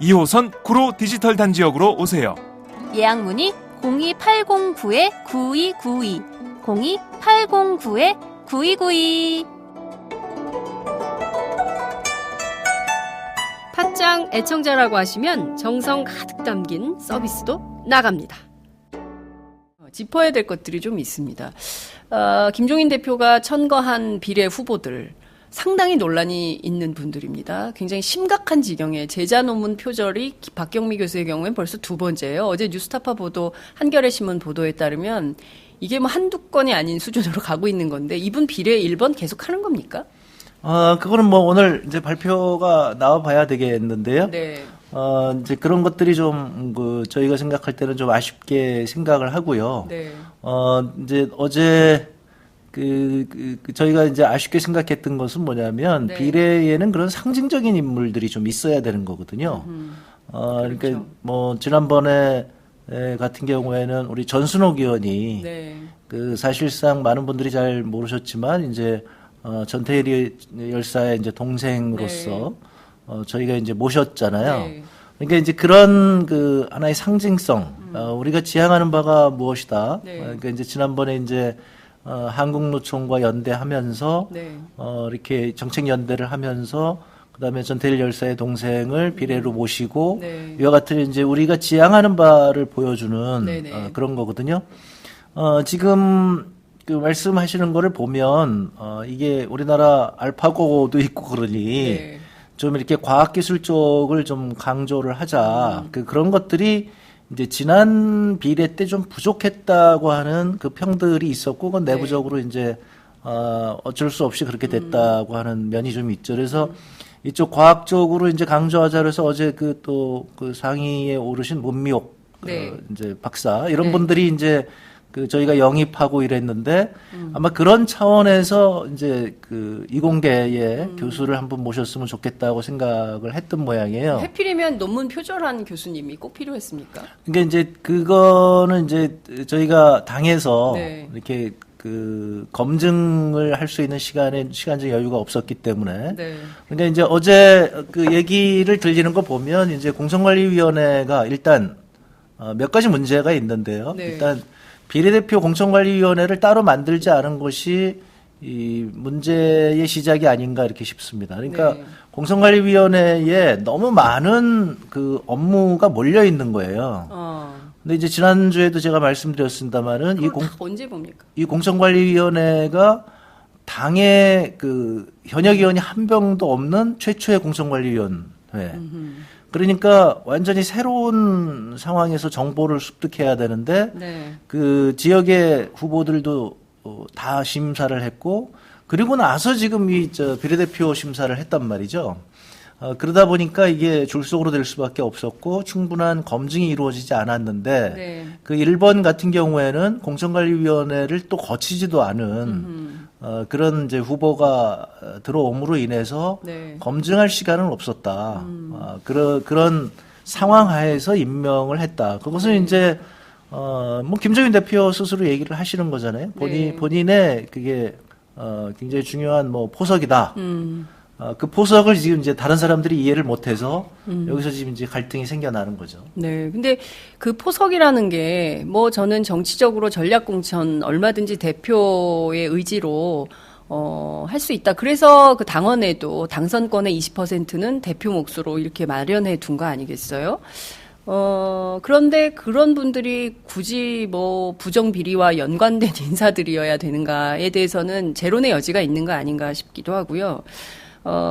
2호선 구로 디지털 단지역으로 오세요. 예약 문의 02809-9292, 02809-9292. 팟짱 애청자라고 하시면 정성 가득 담긴 서비스도 나갑니다. 짚어야 될 것들이 좀 있습니다. 김종인 대표가 천거한 비례 후보들 상당히 논란이 있는 분들입니다. 굉장히 심각한 지경에 제자 논문 표절이 박경미 교수의 경우엔 벌써 두 번째예요. 어제 뉴스타파 보도, 한겨레 신문 보도에 따르면 이게 뭐 한두 건이 아닌 수준으로 가고 있는 건데, 이분 비례 1번 계속 하는 겁니까? 그거는 뭐 오늘 이제 발표가 나와 봐야 되겠는데요. 네. 이제 그런 것들이 좀, 저희가 생각할 때는 좀 아쉽게 생각을 하고요. 네. 이제 어제 저희가 이제 아쉽게 생각했던 것은 뭐냐면, 네. 비례에는 그런 상징적인 인물들이 좀 있어야 되는 거거든요. 그렇죠. 그러니까 뭐, 지난번에 같은 경우에는 우리 전순옥 의원이, 네. 사실상 많은 분들이 잘 모르셨지만, 이제, 전태일 열사의 이제 동생으로서, 저희가 이제 모셨잖아요. 네. 그러니까 이제 그런 하나의 상징성, 우리가 지향하는 바가 무엇이다. 네. 그러니까 이제 지난번에 이제, 한국노총과 연대하면서, 네. 이렇게 정책연대를 하면서, 그 다음에 전태일 열사의 동생을 비례로 모시고, 네. 이와 같은 이제 우리가 지향하는 바를 보여주는, 네네. 그런 거거든요. 지금 말씀하시는 거를 보면, 이게 우리나라 알파고도 있고 그러니, 네. 좀 이렇게 과학기술 쪽을 좀 강조를 하자. 그런 것들이 이제 지난 비례 때 좀 부족했다고 하는 그 평들이 있었고, 그건 내부적으로 이제, 어쩔 수 없이 그렇게 됐다고 하는 면이 좀 있죠. 그래서 이쪽 과학적으로 이제 강조하자 그래서 어제 또 상위에 오르신 문미옥, 네. 이제 박사, 이런 네. 분들이 이제 저희가 영입하고 이랬는데, 아마 그런 차원에서 이제 이공계의 교수를 한번 모셨으면 좋겠다고 생각을 했던 모양이에요. 해필이면 논문 표절한 교수님이 꼭 필요했습니까? 그러니까 이제 그거는 이제 저희가 당에서 네. 이렇게 검증을 할 수 있는 시간적 여유가 없었기 때문에. 네. 그러니까 이제 어제 얘기를 들리는 거 보면 이제 공천관리위원회가 일단 몇 가지 문제가 있는데요. 네. 일단 비례대표 공천관리위원회를 따로 만들지 않은 것이 이 문제의 시작이 아닌가 이렇게 싶습니다. 그러니까 네. 공천관리위원회에 너무 많은 업무가 몰려 있는 거예요. 근데 이제 지난주에도 제가 말씀드렸습니다만은 언제 봅니까? 이 공천관리위원회가 당의 현역 의원이 한 명도 없는 최초의 공천관리위원회. 그러니까 완전히 새로운 상황에서 정보를 습득해야 되는데, 네. 그 지역의 후보들도 다 심사를 했고, 그리고 나서 지금 비례대표 심사를 했단 말이죠. 그러다 보니까 이게 줄속으로 될 수밖에 없었고, 충분한 검증이 이루어지지 않았는데, 네. 그 1번 같은 경우에는 공천관리위원회를 또 거치지도 않은, 그런 이제 후보가 들어옴으로 인해서 네. 검증할 시간은 없었다. 그런 상황 하에서 임명을 했다. 그것은 이제 뭐 김종인 대표 스스로 얘기를 하시는 거잖아요. 네. 본인의 그게 굉장히 중요한 뭐 포석이다. 그 포석을 지금 이제 다른 사람들이 이해를 못해서 여기서 지금 이제 갈등이 생겨나는 거죠. 네. 근데 그 포석이라는 게 뭐 저는 정치적으로 전략공천 얼마든지 대표의 의지로 할 수 있다. 그래서 그 당원에도 당선권의 20%는 대표 몫으로 이렇게 마련해 둔 거 아니겠어요? 그런데 그런 분들이 굳이 뭐 부정비리와 연관된 인사들이어야 되는가에 대해서는 재론의 여지가 있는 거 아닌가 싶기도 하고요.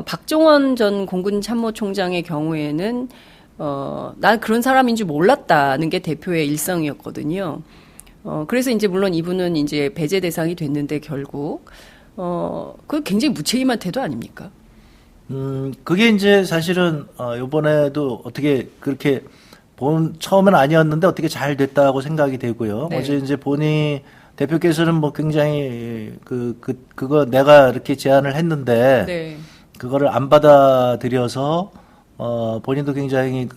박종원 전 공군 참모총장의 경우에는 난 그런 사람인 줄 몰랐다는 게 대표의 일성이었거든요. 그래서 이제 물론 이분은 이제 배제 대상이 됐는데 결국, 그 굉장히 무책임한 태도 아닙니까? 그게 이제 사실은, 요번에도 어떻게 그렇게 처음엔 아니었는데 어떻게 잘 됐다고 생각이 되고요. 네. 어제 이제 대표께서는 뭐 굉장히 그거 내가 이렇게 제안을 했는데, 네. 그거를 안 받아들여서, 본인도 굉장히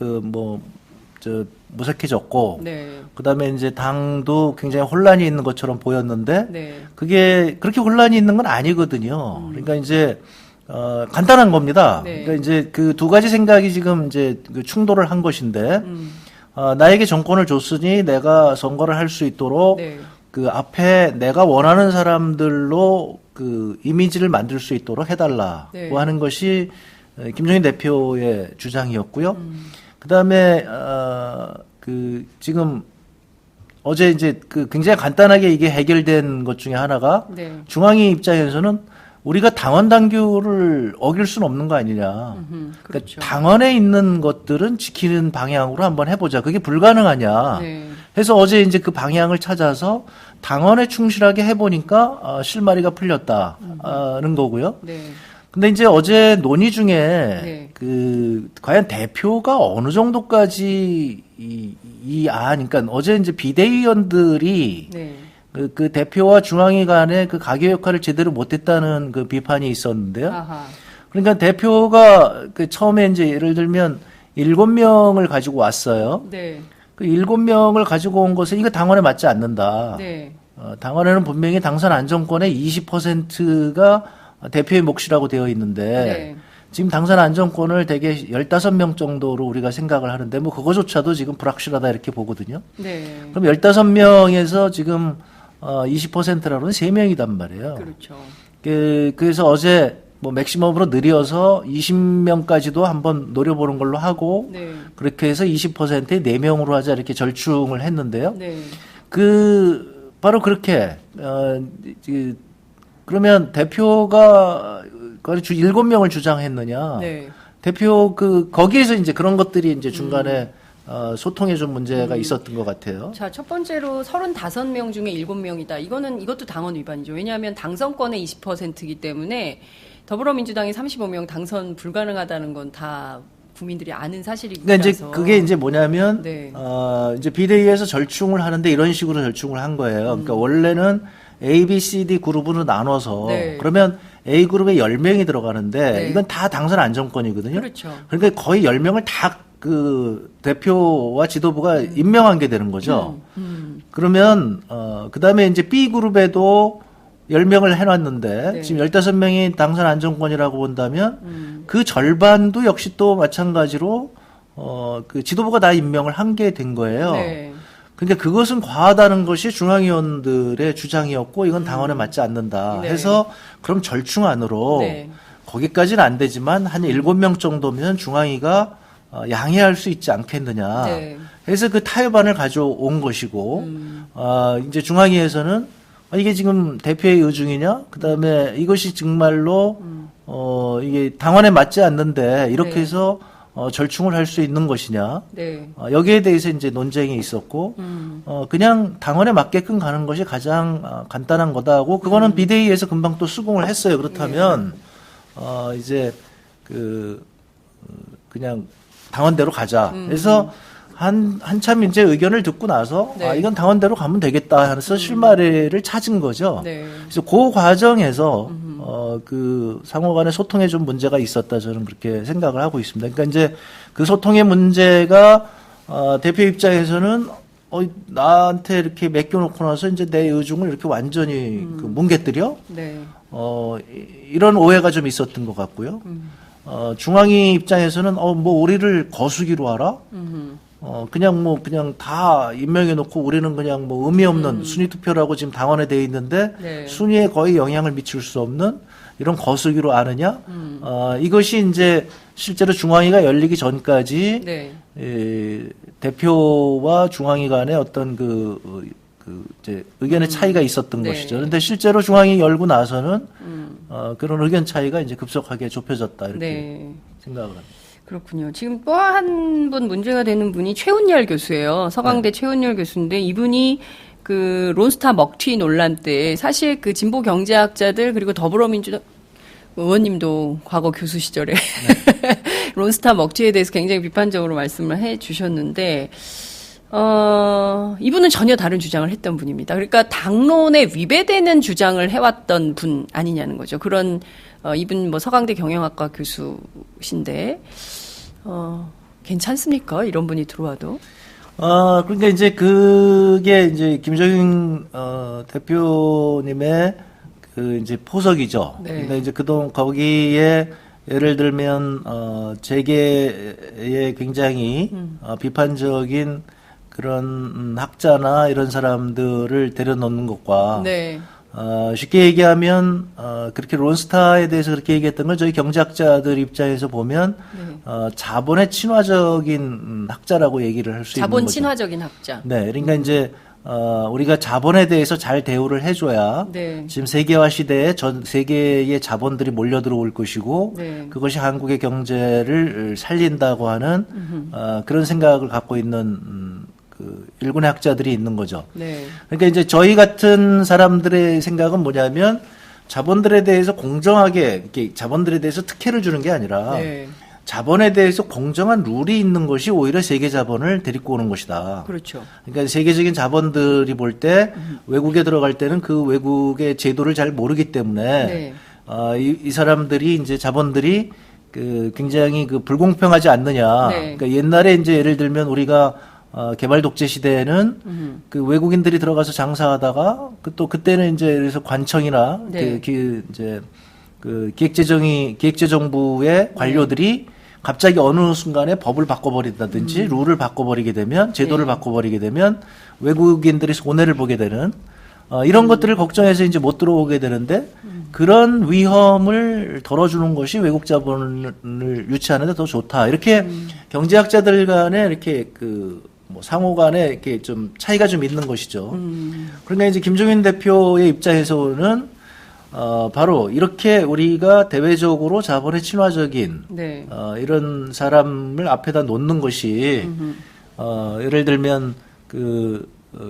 무색해졌고, 네. 그 다음에 이제 당도 굉장히 혼란이 있는 것처럼 보였는데, 네. 그게 그렇게 혼란이 있는 건 아니거든요. 그러니까 이제, 간단한 겁니다. 네. 그러니까 이제 그 두 가지 생각이 지금 이제 그 충돌을 한 것인데, 나에게 정권을 줬으니 내가 선거를 할 수 있도록 네. 그 앞에 내가 원하는 사람들로 그 이미지를 만들 수 있도록 해달라고 네. 하는 것이 김종인 대표의 주장이었고요. 그 다음에, 지금 어제 이제 굉장히 간단하게 이게 해결된 것 중에 하나가 네. 중앙위 입장에서는 우리가 당원 당규를 어길 수는 없는 거 아니냐. 그렇죠. 그러니까 당원에 있는 것들은 지키는 방향으로 한번 해보자. 그게 불가능하냐. 네. 해서 어제 이제 그 방향을 찾아서 당원에 충실하게 해보니까 실마리가 풀렸다는 거고요. 네. 근데 이제 어제 논의 중에 네. 과연 대표가 어느 정도까지 그러니까 어제 이제 비대위원들이 네. 그 대표와 중앙위 간의 그 가교 역할을 제대로 못했다는 그 비판이 있었는데요. 아하. 그러니까 대표가 처음에 이제 예를 들면 7명을 가지고 왔어요. 네. 그 7명을 가지고 온 것은 이거 당원에 맞지 않는다. 네. 당원에는 분명히 당선 안정권의 20%가 대표의 몫이라고 되어 있는데 네. 지금 당선 안정권을 대개 15명 정도로 우리가 생각을 하는데 뭐 그거조차도 지금 불확실하다 이렇게 보거든요. 네. 그럼 15명에서 지금 20%라고는 3명이단 말이에요. 그렇죠. 그래서 어제 뭐 맥시멈으로 느려서 20명까지도 한번 노려보는 걸로 하고 네. 그렇게 해서 20%에 4명으로 하자 이렇게 절충을 했는데요. 네. 바로 그렇게 그러면 대표가 7명을 주장했느냐? 네. 대표 거기에서 이제 그런 것들이 이제 중간에 소통에 좀 문제가 있었던 것 같아요. 자, 첫 번째로 35명 중에 7명이다. 이것도 당원 위반이죠. 왜냐하면 당선권의 20%이기 때문에 더불어민주당이 35명 당선 불가능하다는 건 다 국민들이 아는 사실이라서. 그러니까 이제 그게 이제 뭐냐면 네. 이제 비대위에서 절충을 하는데 이런 식으로 절충을 한 거예요. 그러니까 원래는 A, B, C, D 그룹으로 나눠서 네. 그러면 A 그룹에 10명이 들어가는데 네. 이건 다 당선 안정권이거든요. 그렇죠. 그러니까 거의 10명을 다 대표와 지도부가 임명한 게 되는 거죠. 그러면 그다음에 이제 B 그룹에도 10명을 해놨는데 네. 지금 15명이 당선 안정권이라고 본다면 그 절반도 역시 또 마찬가지로 그 지도부가 다 임명을 한 게 된 거예요. 네. 그러니까 그것은 과하다는 것이 중앙위원들의 주장이었고 이건 당원에 맞지 않는다 네. 해서 그럼 절충안으로 네. 거기까지는 안 되지만 한 7명 정도면 중앙위가 양해할 수 있지 않겠느냐 네. 해서 그 타협안을 가져온 것이고 이제 중앙위에서는 이게 지금 대표의 의중이냐 그다음에 이것이 정말로 이게 당원에 맞지 않는데 이렇게 네. 해서 절충을 할 수 있는 것이냐 네. 여기에 대해서 이제 논쟁이 있었고 그냥 당원에 맞게끔 가는 것이 가장 간단한 거다고 그거는 비대위에서 금방 또 수긍을 했어요. 그렇다면 이제 그냥 당원대로 가자. 그래서 한참 이제 의견을 듣고 나서 네. 이건 당원대로 가면 되겠다 해서 실마리를 찾은 거죠. 네. 그래서 그 과정에서 그 상호 간의 소통에 좀 문제가 있었다 저는 그렇게 생각을 하고 있습니다. 그러니까 이제 그 소통의 문제가 대표 입장에서는 나한테 이렇게 맡겨놓고 나서 이제 내 의중을 이렇게 완전히 뭉개뜨려 네. 이런 오해가 좀 있었던 것 같고요. 중앙위 입장에서는 뭐 우리를 거수기로 하라. 그냥 다 임명해 놓고 우리는 그냥 뭐 의미 없는 순위 투표라고 지금 당원에 돼 있는데 네. 순위에 거의 영향을 미칠 수 없는 이런 거수기로 아느냐? 이것이 이제 실제로 중앙위가 열리기 전까지 네. 대표와 중앙위 간의 어떤 이제 의견의 차이가 있었던 네. 것이죠. 그런데 실제로 중앙위 열고 나서는 그런 의견 차이가 이제 급속하게 좁혀졌다 이렇게 네. 생각을 합니다. 그렇군요. 지금 또 한 분 문제가 되는 분이 최운열 교수예요. 서강대 최운열 교수인데 이분이 그 론스타 먹튀 논란 때 사실 그 진보 경제학자들 그리고 더불어민주당 의원님도 과거 교수 시절에 론스타 먹튀에 대해서 굉장히 비판적으로 말씀을 해 주셨는데 이분은 전혀 다른 주장을 했던 분입니다. 그러니까 당론에 위배되는 주장을 해왔던 분 아니냐는 거죠. 그런 이분 뭐 서강대 경영학과 교수신데 괜찮습니까? 이런 분이 들어와도? 그러니까 이제 그게 이제 김종인 대표님의 그 이제 포석이죠. 네. 근데 이제 그동안 거기에 예를 들면 재계에 굉장히 비판적인 그런 학자나 이런 사람들을 데려놓는 것과 네. 쉽게 얘기하면 그렇게 론스타에 대해서 그렇게 얘기했던 걸 저희 경제학자들 입장에서 보면 자본의 친화적인 학자라고 얘기를 할 수 있는 거죠. 자본 친화적인 학자. 네, 그러니까 이제 우리가 자본에 대해서 잘 대우를 해줘야 네. 지금 세계화 시대에 전 세계의 자본들이 몰려 들어올 것이고 네. 그것이 한국의 경제를 살린다고 하는 그런 생각을 갖고 있는 그 일군의 학자들이 있는 거죠. 네. 그러니까 이제 저희 같은 사람들의 생각은 뭐냐면 자본들에 대해서 공정하게 이렇게 자본들에 대해서 특혜를 주는 게 아니라 네. 자본에 대해서 공정한 룰이 있는 것이 오히려 세계 자본을 데리고 오는 것이다. 그렇죠. 그러니까 세계적인 자본들이 볼 때 외국에 들어갈 때는 그 외국의 제도를 잘 모르기 때문에 네. 이 사람들이 이제 자본들이 그 굉장히 그 불공평하지 않느냐. 네. 그러니까 옛날에 이제 예를 들면 우리가 개발 독재 시대에는 그 외국인들이 들어가서 장사하다가 또 그때는 이제 그래서 관청이나 네. 이제 그 기획재정부의 관료들이 갑자기 어느 순간에 법을 바꿔버린다든지 룰을 바꿔버리게 되면 제도를 바꿔버리게 되면 외국인들이 손해를 보게 되는 이런 것들을 걱정해서 이제 못 들어오게 되는데 그런 위험을 덜어주는 것이 외국 자본을 유치하는데 더 좋다. 이렇게 경제학자들 간에 이렇게 뭐 상호 간에 이렇게 좀 차이가 좀 있는 것이죠. 그러니까 이제 김종인 대표의 입장에서는 바로 이렇게 우리가 대외적으로 자본의 친화적인 네. 이런 사람을 앞에다 놓는 것이 예를 들면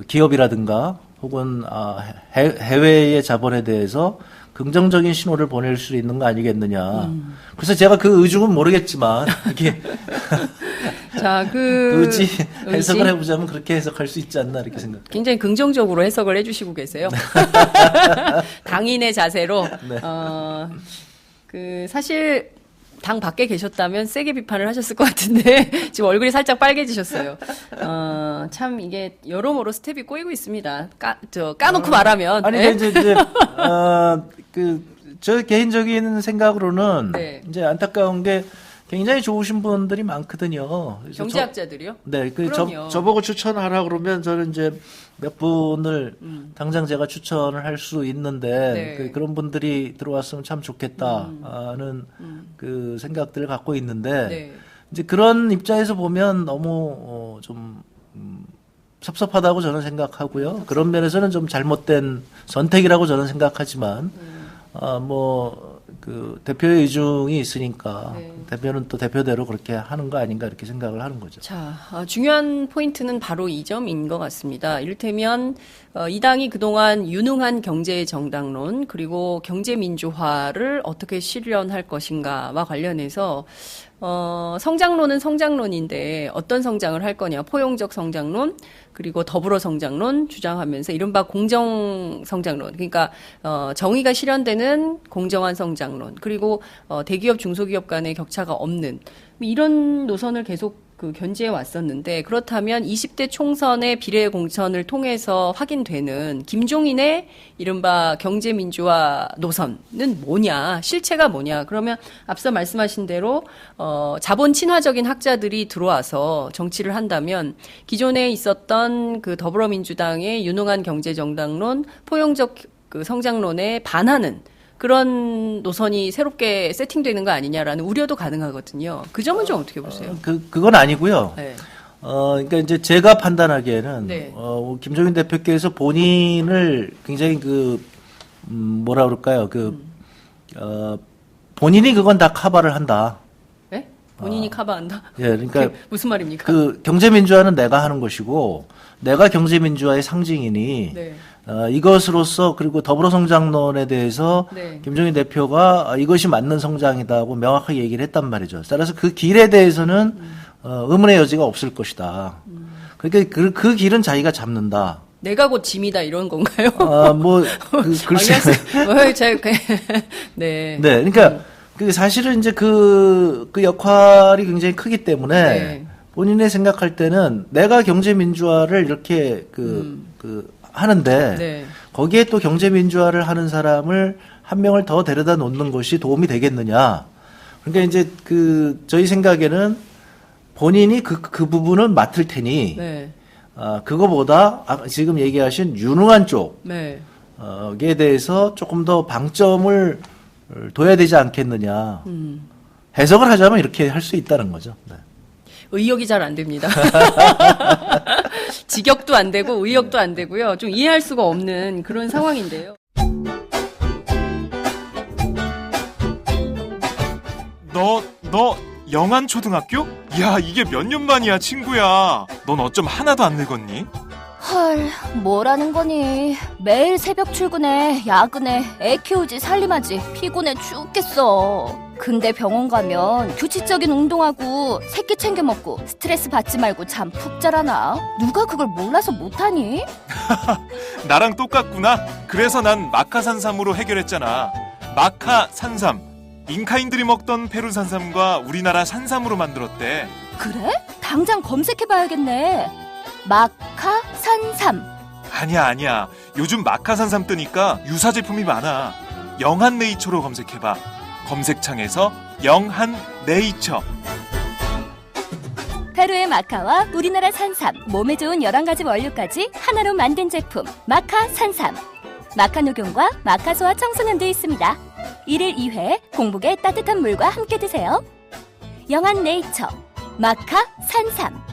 기업이라든가 혹은 해외의 자본에 대해서 긍정적인 신호를 보낼 수 있는 거 아니겠느냐. 그래서 제가 그 의중은 모르겠지만 이게 자, 의지 해석을 해보자면 그렇게 해석할 수 있지 않나 이렇게 생각. 굉장히 긍정적으로 해석을 해주시고 계세요. 당인의 자세로. 사실 당 밖에 계셨다면 세게 비판을 하셨을 것 같은데 지금 얼굴이 살짝 빨개지셨어요. 참 이게 여러모로 스텝이 꼬이고 있습니다. 까놓고 말하면. 아니 네? 이제 저 개인적인 생각으로는 네. 이제 안타까운 게 굉장히 좋으신 분들이 많거든요. 그래서 경제학자들이요? 네, 그럼요. 저보고 추천하라 그러면 저는 이제 몇 분을 당장 제가 추천을 할 수 있는데 네. 그런 분들이 들어왔으면 참 좋겠다 하는 그 생각들을 갖고 있는데 네. 이제 그런 입장에서 보면 너무 좀 섭섭하다고 저는 생각하고요. 그런 면에서는 좀 잘못된 선택이라고 저는 생각하지만 대표의 의중이 있으니까 네. 대표는 또 대표대로 그렇게 하는 거 아닌가 이렇게 생각을 하는 거죠. 자, 중요한 포인트는 바로 이 점인 것 같습니다. 이를테면 이 당이 그동안 유능한 경제 정당론 그리고 경제 민주화를 어떻게 실현할 것인가와 관련해서 성장론은 성장론인데 어떤 성장을 할 거냐, 포용적 성장론 그리고 더불어 성장론 주장하면서 이른바 공정 성장론, 그러니까 정의가 실현되는 공정한 성장론 그리고 대기업 중소기업 간의 격차가 없는 이런 노선을 계속 견지해 왔었는데 그렇다면 20대 총선의 비례 공천을 통해서 확인되는 김종인의 이른바 경제민주화 노선은 뭐냐, 실체가 뭐냐. 그러면 앞서 말씀하신 대로 자본 친화적인 학자들이 들어와서 정치를 한다면 기존에 있었던 그 더불어민주당의 유능한 경제정당론, 포용적 그 성장론에 반하는 그런 노선이 새롭게 세팅되는 거 아니냐라는 우려도 가능하거든요. 그 점은 좀 어떻게 보세요? 그건 아니고요. 네. 그러니까 이제 제가 판단하기에는 네. 김종인 대표께서 본인을 굉장히 본인이 그건 다 커버를 한다. 네? 본인이 커버한다? 예, 그러니까 무슨 말입니까? 그 경제민주화는 내가 하는 것이고 내가 경제민주화의 상징이니 네. 이것으로서 그리고 더불어성장론에 대해서 네. 김종인 대표가 이것이 맞는 성장이다고 명확하게 얘기를 했단 말이죠. 따라서 그 길에 대해서는 의문의 여지가 없을 것이다. 그러니까 그 길은 자기가 잡는다. 내가 곧 짐이다 이런 건가요? 글쎄. 네. 네, 그러니까 그 사실은 이제 그 역할이 굉장히 크기 때문에 네. 본인이 생각할 때는 내가 경제 민주화를 이렇게 하는데 네. 거기에 또 경제 민주화를 하는 사람을 한 명을 더 데려다 놓는 것이 도움이 되겠느냐. 그러니까 이제 저희 생각에는 본인이 그 부분은 맡을 테니 네. 그거보다 지금 얘기하신 유능한 쪽에 네. 대해서 조금 더 방점을 둬야 되지 않겠느냐. 해석을 하자면 이렇게 할 수 있다는 거죠. 네. 의역이 잘 안 됩니다. 직역도 안 되고 의역도 안 되고요. 좀 이해할 수가 없는 그런 상황인데요. 너 영안초등학교? 야, 이게 몇 년 만이야, 친구야. 넌 어쩜 하나도 안 늙었니? 헐, 뭐라는 거니. 매일 새벽 출근해, 야근해, 애 키우지 살림하지, 피곤해 죽겠어. 근데 병원 가면 규칙적인 운동하고 새끼 챙겨 먹고 스트레스 받지 말고 잠 푹 자라나? 누가 그걸 몰라서 못하니? 나랑 똑같구나. 그래서 난 마카산삼으로 해결했잖아. 마카산삼. 잉카인들이 먹던 페루 산삼과 우리나라 산삼으로 만들었대. 그래? 당장 검색해봐야겠네. 마카산삼. 아니야. 요즘 마카산삼 뜨니까 유사 제품이 많아. 영한네이처로 검색해봐. 검색창에서 영한네이처. 페루의 마카와 우리나라 산삼, 몸에 좋은 11가지 원료까지 하나로 만든 제품 마카산삼. 마카 녹용과 마카 소화 청소년도 있습니다. 1일 2회 공복에 따뜻한 물과 함께 드세요. 영한네이처 마카산삼.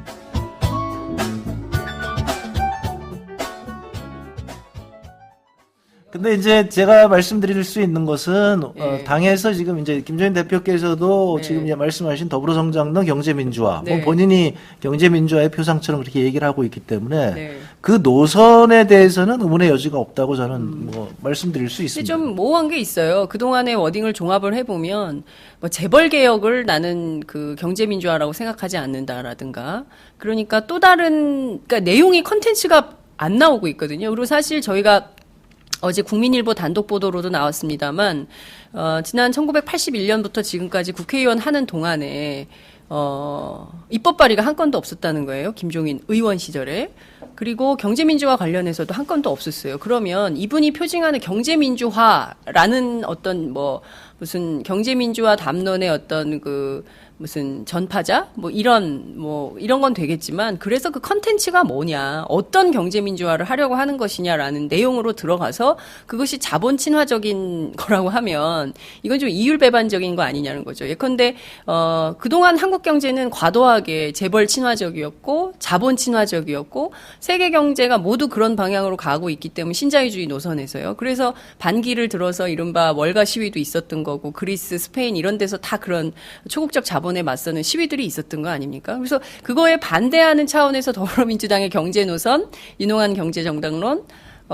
근데 이제 제가 말씀드릴 수 있는 것은 네. 당에서 지금 이제 김종인 대표께서도 네. 지금 이제 말씀하신 더불어성장론 경제민주화, 네. 본인이 경제민주화의 표상처럼 그렇게 얘기를 하고 있기 때문에 네. 그 노선에 대해서는 의문의 여지가 없다고 저는 말씀드릴 수 근데 있습니다. 좀 모호한 게 있어요. 그동안의 워딩을 종합을 해보면 뭐 재벌 개혁을 나는 그 경제민주화라고 생각하지 않는다라든가, 그러니까 또 다른, 그러니까 내용이 컨텐츠가 안 나오고 있거든요. 그리고 사실 저희가 어제 국민일보 단독 보도로도 나왔습니다만, 지난 1981년부터 지금까지 국회의원 하는 동안에, 입법 발의가 한 건도 없었다는 거예요. 김종인 의원 시절에. 그리고 경제민주화 관련해서도 한 건도 없었어요. 그러면 이분이 표징하는 경제민주화라는 어떤 무슨 경제민주화 담론의 어떤 무슨 전파자? 이런 건 되겠지만, 그래서 그 컨텐츠가 뭐냐, 어떤 경제민주화를 하려고 하는 것이냐라는 내용으로 들어가서 그것이 자본 친화적인 거라고 하면 이건 좀 이율배반적인 거 아니냐는 거죠. 예컨대, 그동안 한국 경제는 과도하게 재벌 친화적이었고, 자본 친화적이었고, 세계 경제가 모두 그런 방향으로 가고 있기 때문에 신자유주의 노선에서요. 그래서 반기를 들어서 이른바 월가 시위도 있었던 거고, 그리스, 스페인 이런 데서 다 그런 초국적 자본에 맞서는 시위들이 있었던 거 아닙니까? 그래서 그거에 반대하는 차원에서 더불어민주당의 경제 노선, 유능한 경제 정당론,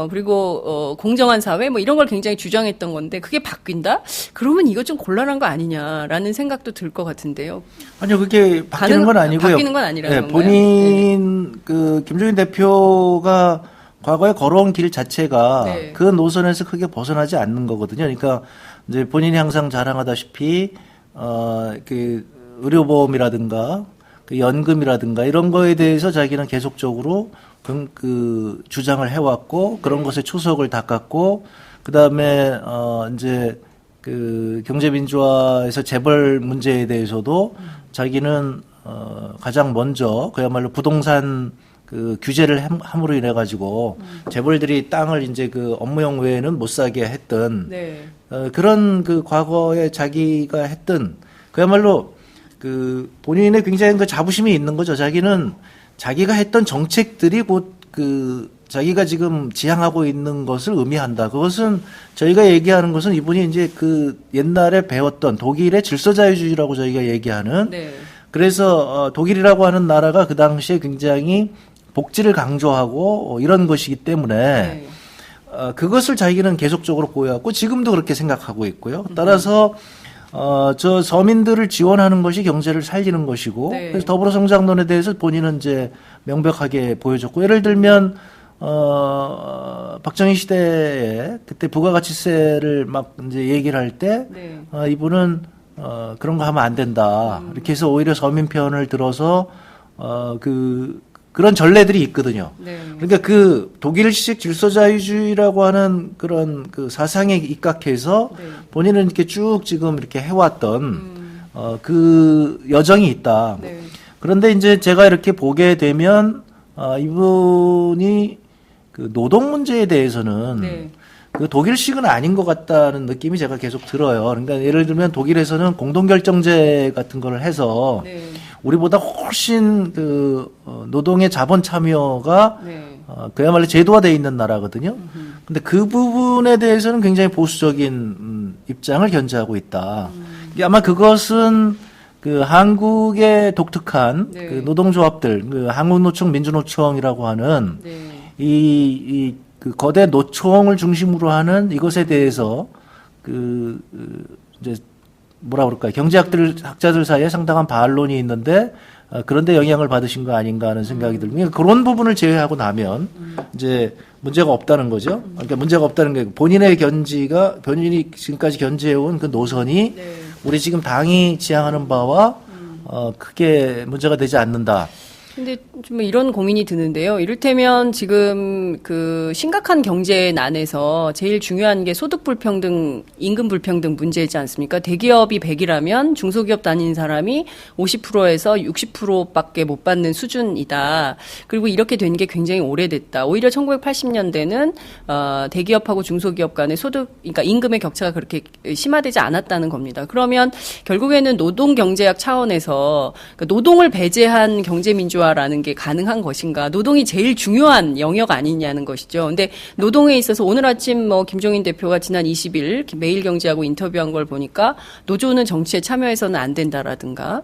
그리고 공정한 사회 이런 걸 굉장히 주장했던 건데, 그게 바뀐다? 그러면 이거 좀 곤란한 거 아니냐라는 생각도 들 것 같은데요. 아니요, 그게 바뀌는 건 아니고요. 바뀌는 건 아니라는 건가요? 본인 김종인 대표가 과거에 걸어온 길 자체가 네. 그 노선에서 크게 벗어나지 않는 거거든요. 그러니까 이제 본인이 항상 자랑하다시피 의료보험이라든가 연금이라든가 이런 거에 대해서 자기는 계속적으로 주장을 해왔고, 그런 것에 초석을 닦았고, 그 다음에 이제 경제민주화에서 재벌 문제에 대해서도 자기는 가장 먼저 그야말로 부동산 규제를 함으로 인해 가지고 재벌들이 땅을 이제 업무용 외에는 못 사게 했던 네. 그런 과거에 자기가 했던 그야말로 본인의 굉장히 자부심이 있는 거죠. 자기는 자기가 했던 정책들이 곧 자기가 지금 지향하고 있는 것을 의미한다. 그것은 저희가 얘기하는 것은 이분이 이제 옛날에 배웠던 독일의 질서자유주의라고 저희가 얘기하는 네. 그래서 독일이라고 하는 나라가 그 당시에 굉장히 복지를 강조하고 이런 것이기 때문에 네. 그것을 자기는 계속적으로 보여왔고 지금도 그렇게 생각하고 있고요. 따라서 저 서민들을 지원하는 것이 경제를 살리는 것이고 네. 그래서 더불어성장론에 대해서 본인은 이제 명백하게 보여줬고 예를 들면 박정희 시대에 그때 부가가치세를 막 이제 얘기를 할 때 네. 이분은 그런 거 하면 안 된다. 이렇게 해서 오히려 서민 편을 들어서 그런 전례들이 있거든요. 네. 그러니까 그 독일식 질서자유주의라고 하는 그런 그 사상에 입각해서 네. 본인은 이렇게 쭉 지금 이렇게 해왔던 그 여정이 있다. 네. 그런데 이제 제가 이렇게 보게 되면 이분이 그 노동 문제에 대해서는 네. 그 독일식은 아닌 것 같다는 느낌이 제가 계속 들어요. 그러니까 예를 들면 독일에서는 공동결정제 같은 걸 해서 네. 우리보다 훨씬 그 노동의 자본 참여가 네. 그야말로 제도화되어 있는 나라거든요. 근데 그 부분에 대해서는 굉장히 보수적인 입장을 견지하고 있다. 이게 아마 그것은 그 한국의 독특한 네. 그 노동조합들, 그 한국노총, 민주노총이라고 하는 네. 그 거대 노총을 중심으로 하는 이것에 대해서 이제 뭐라 그럴까요? 학자들 사이에 상당한 반론이 있는데 그런데 영향을 받으신 거 아닌가 하는 생각이 들고 그런 부분을 제외하고 나면 이제 문제가 없다는 거죠. 그러니까 문제가 없다는 게 본인이 지금까지 견지해온 그 노선이 네. 우리 지금 당이 지향하는 바와 크게 문제가 되지 않는다. 근데 좀 이런 고민이 드는데요. 이를테면 지금 그 심각한 경제난에서 제일 중요한 게 소득 불평등, 임금 불평등 문제이지 않습니까? 대기업이 100이라면 중소기업 다니는 사람이 50%에서 60%밖에 못 받는 수준이다. 그리고 이렇게 된 게 굉장히 오래됐다. 오히려 1980년대는 대기업하고 중소기업 간의 그러니까 임금의 격차가 그렇게 심화되지 않았다는 겁니다. 그러면 결국에는 노동경제학 차원에서 그러니까 노동을 배제한 경제민주화 라는 게 가능한 것인가? 노동이 제일 중요한 영역 아니냐는 것이죠. 근데 노동에 있어서 오늘 아침 김종인 대표가 지난 20일 매일경제하고 인터뷰한 걸 보니까 노조는 정치에 참여해서는 안 된다라든가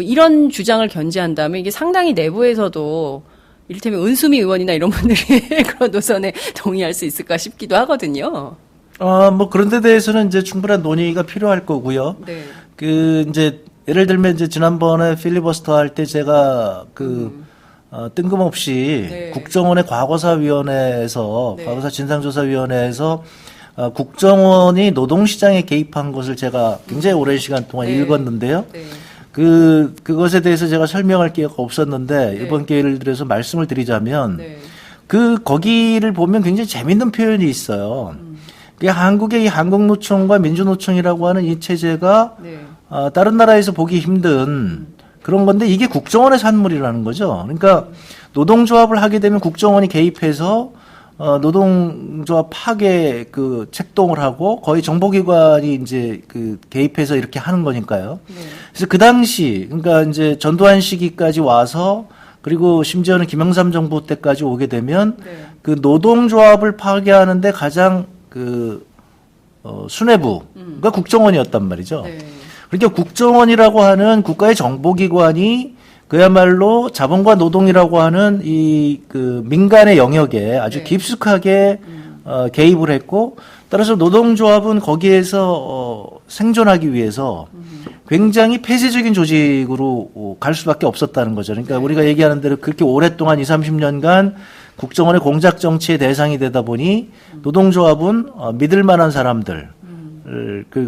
이런 주장을 견지한다면 이게 상당히 내부에서도 이를테면 은수미 의원이나 이런 분들이 그런 노선에 동의할 수 있을까 싶기도 하거든요. 그런 데 대해서는 이제 충분한 논의가 필요할 거고요. 네. 이제 예를 들면 이제 지난번에 필리버스터 할 때 제가 뜬금없이 네. 국정원의 과거사위원회에서 네. 과거사 진상조사위원회에서 국정원이 노동시장에 개입한 것을 제가 굉장히 오랜 시간 동안 네. 읽었는데요. 네. 그것에 대해서 제가 설명할 기회가 없었는데 네. 이번 기회를 들여서 말씀을 드리자면 네. 거기를 보면 굉장히 재밌는 표현이 있어요. 그게 한국의 이 한국노총과 민주노총이라고 하는 이 체제가 네. 다른 나라에서 보기 힘든 그런 건데 이게 국정원의 산물이라는 거죠. 그러니까 노동조합을 하게 되면 국정원이 개입해서 노동조합 파괴 책동을 하고 거의 정보기관이 이제 개입해서 이렇게 하는 거니까요. 네. 그래서 그 당시 그러니까 이제 전두환 시기까지 와서 그리고 심지어는 김영삼 정부 때까지 오게 되면 네. 그 노동조합을 파괴하는데 가장 수뇌부가 국정원이었단 말이죠. 네. 그러니까 국정원이라고 하는 국가의 정보기관이 그야말로 자본과 노동이라고 하는 민간의 영역에 아주 네. 깊숙하게 개입을 했고 따라서 노동조합은 거기에서 생존하기 위해서 굉장히 폐쇄적인 조직으로 갈 수밖에 없었다는 거죠. 그러니까 네. 우리가 얘기하는 대로 그렇게 오랫동안 20, 30년간 국정원의 공작 정치의 대상이 되다 보니 노동조합은 믿을 만한 사람들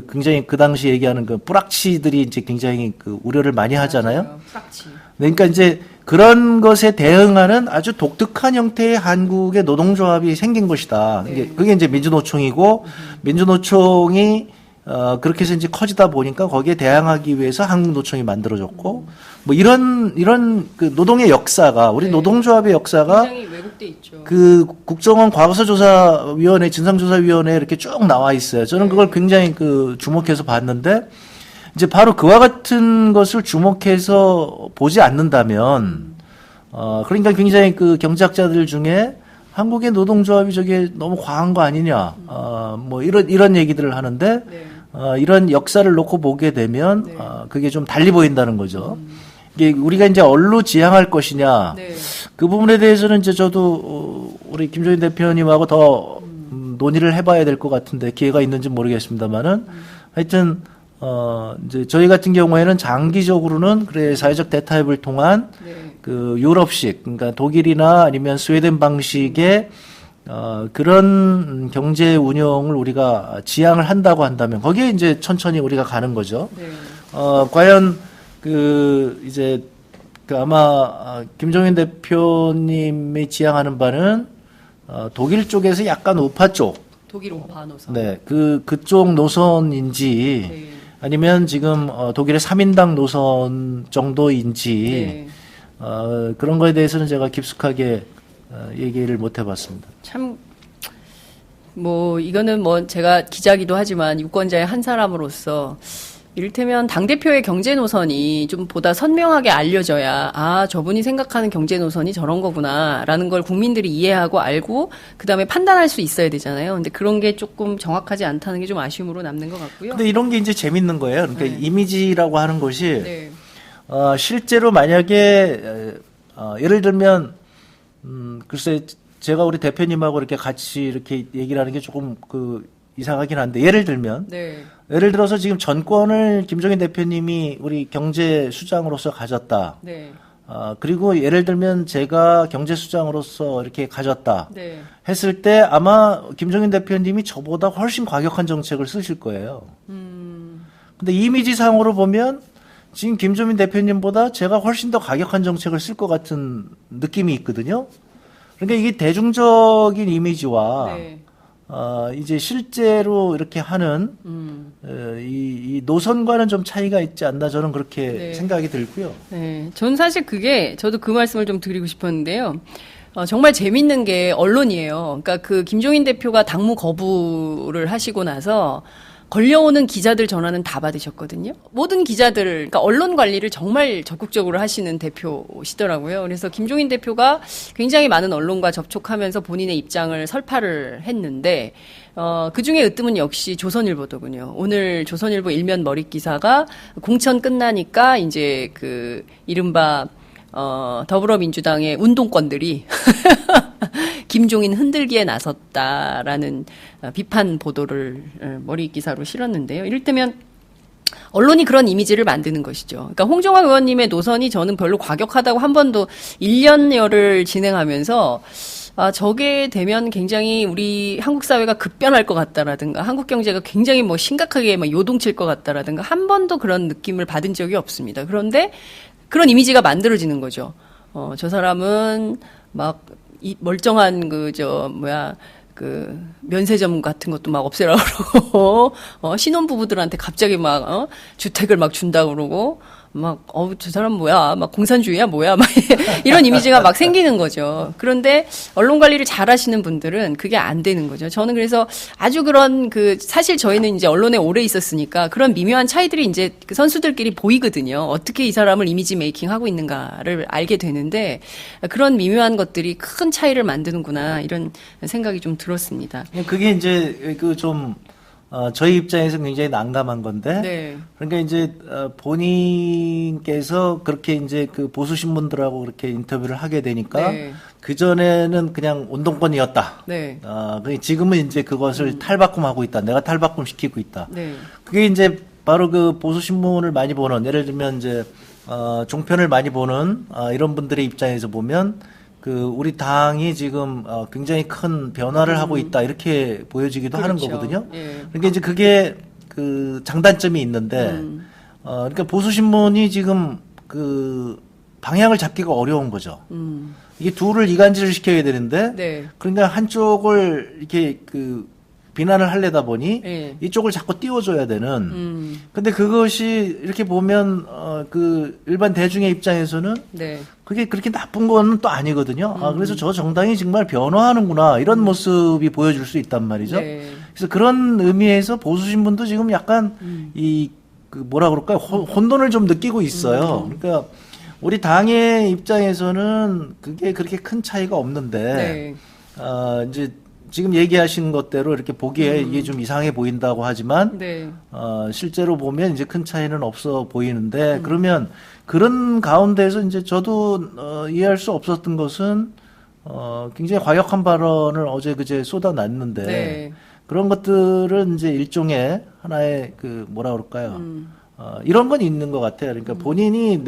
굉장히 그 당시 얘기하는 뿌락치들이 이제 굉장히 우려를 많이 하잖아요. 프락치. 그러니까 이제 그런 것에 대응하는 아주 독특한 형태의 한국의 노동조합이 생긴 것이다. 네. 그게 이제 민주노총이고 민주노총이 그렇게 해서 이제 커지다 보니까 거기에 대항하기 위해서 한국노총이 만들어졌고 뭐 이런 노동의 역사가 우리 네. 노동조합의 역사가 굉장히 왜곡돼 있죠. 국정원 과거사조사위원회, 진상조사위원회에 이렇게 쭉 나와 있어요. 저는 그걸 굉장히 주목해서 봤는데, 이제 바로 그와 같은 것을 주목해서 보지 않는다면, 그러니까 굉장히 경제학자들 중에 한국의 노동조합이 저게 너무 과한 거 아니냐, 뭐 이런 얘기들을 하는데, 네. 이런 역사를 놓고 보게 되면 그게 좀 달리 보인다는 거죠. 이게 우리가 이제 얼로 지향할 것이냐 네. 그 부분에 대해서는 이제 저도 우리 김종인 대표님하고 더 논의를 해봐야 될 것 같은데 기회가 있는지 모르겠습니다만은 하여튼 이제 저희 같은 경우에는 장기적으로는 그래 사회적 대타협을 통한 그 유럽식 그러니까 독일이나 아니면 스웨덴 방식의 그런 경제 운영을 우리가 지향을 한다고 한다면 거기에 이제 천천히 우리가 가는 거죠. 과연 이제 아마 김종인 대표님이 지향하는 바는 독일 쪽에서 약간 우파 쪽, 독일 우파 노선. 네, 그쪽 노선인지 아니면 지금 독일의 3인당 노선 정도인지 그런 거에 대해서는 제가 깊숙하게 얘기를 못 해봤습니다. 참, 이거는 제가 기자기도 하지만 유권자의 한 사람으로서 이를테면 당대표의 경제 노선이 좀 보다 선명하게 알려져야, 저분이 생각하는 경제 노선이 저런 거구나, 라는 걸 국민들이 이해하고 알고, 그 다음에 판단할 수 있어야 되잖아요. 근데 그런 게 조금 정확하지 않다는 게 좀 아쉬움으로 남는 것 같고요. 근데 이런 게 이제 재밌는 거예요. 그러니까 이미지라고 하는 것이, 실제로 만약에, 예를 들면, 글쎄, 제가 우리 대표님하고 이렇게 같이 이렇게 얘기를 하는 게 조금 이상하긴 한데, 예를 들면, 예를 들어서 지금 전권을 김종인 대표님이 우리 경제수장으로서 가졌다. 그리고 예를 들면 제가 경제수장으로서 이렇게 가졌다. 했을 때 아마 김종인 대표님이 저보다 훨씬 과격한 정책을 쓰실 거예요. 근데 이미지상으로 보면 지금 김종인 대표님보다 제가 훨씬 더 과격한 정책을 쓸 것 같은 느낌이 있거든요. 그러니까 이게 대중적인 이미지와 이제 실제로 이렇게 하는 이 노선과는 좀 차이가 있지 않나 저는 그렇게 생각이 들고요. 네, 전 사실 저도 그 말씀을 좀 드리고 싶었는데요. 정말 재밌는 게 언론이에요. 그러니까 김종인 대표가 당무 거부를 하시고 나서 걸려오는 기자들 전화는 다 받으셨거든요. 모든 기자들, 그러니까 언론 관리를 정말 적극적으로 하시는 대표시더라고요. 그래서 김종인 대표가 굉장히 많은 언론과 접촉하면서 본인의 입장을 설파를 했는데, 그 중에 으뜸은 역시 조선일보더군요. 오늘 조선일보 일면 머릿 기사가 공천 끝나니까 이제 이른바 더불어민주당의 운동권들이 김종인 흔들기에 나섰다라는 비판 보도를 머리 기사로 실었는데요. 이를테면 언론이 그런 이미지를 만드는 것이죠. 그러니까 홍종학 의원님의 노선이 저는 별로 과격하다고 한 번도 1년여를 진행하면서 저게 되면 굉장히 우리 한국 사회가 급변할 것 같다라든가 한국 경제가 굉장히 심각하게 요동칠 것 같다라든가 한 번도 그런 느낌을 받은 적이 없습니다. 그런데 그런 이미지가 만들어지는 거죠. 저 사람은 이 멀쩡한 면세점 같은 것도 없애라 그러고, 신혼부부들한테 갑자기 주택을 준다 그러고, 저 사람 뭐야, 공산주의야 뭐야, 이런 이미지가 생기는 거죠. 그런데 언론 관리를 잘 하시는 분들은 그게 안 되는 거죠. 저는 그래서 아주 사실 저희는 이제 언론에 오래 있었으니까 그런 미묘한 차이들이 이제 선수들끼리 보이거든요. 어떻게 이 사람을 이미지 메이킹 하고 있는가를 알게 되는데 그런 미묘한 것들이 큰 차이를 만드는구나, 이런 생각이 좀 들었습니다. 그게 이제 저희 입장에서 굉장히 난감한 건데, 그러니까 이제 본인께서 그렇게 이제 보수 신문들하고 그렇게 인터뷰를 하게 되니까 그 전에는 그냥 운동권이었다. 지금은 이제 그것을 탈바꿈하고 있다. 내가 탈바꿈 시키고 있다. 그게 이제 바로 보수 신문을 많이 보는, 예를 들면 이제 종편을 많이 보는 이런 분들의 입장에서 보면. 우리 당이 지금 굉장히 큰 변화를 하고 있다, 이렇게 보여지기도 하는 거거든요. 그러니까 이제 그게 장단점이 있는데, 그러니까 보수신문이 지금 방향을 잡기가 어려운 거죠. 이게 둘을 이간질을 시켜야 되는데, 그러니까 한쪽을 이렇게 비난을 하려다 보니 이쪽을 자꾸 띄워줘야 되는. 근데 그것이 이렇게 보면 일반 대중의 입장에서는 그게 그렇게 나쁜 건 또 아니거든요. 그래서 저 정당이 정말 변화하는구나, 이런 모습이 보여줄 수 있단 말이죠. 그래서 그런 의미에서 보수 신문도 지금 약간 뭐라 그럴까요? 혼돈을 좀 느끼고 있어요. 그러니까 우리 당의 입장에서는 그게 그렇게 큰 차이가 없는데 이제 지금 얘기하신 것대로 이렇게 보기에 이게 좀 이상해 보인다고 하지만 네. 실제로 보면 이제 큰 차이는 없어 보이는데 그러면 그런 가운데서 이제 저도 이해할 수 없었던 것은 굉장히 과격한 발언을 어제 그제 쏟아놨는데 네. 그런 것들은 이제 일종의 하나의 그 뭐라 그럴까요? 이런 건 있는 것 같아요. 그러니까 본인이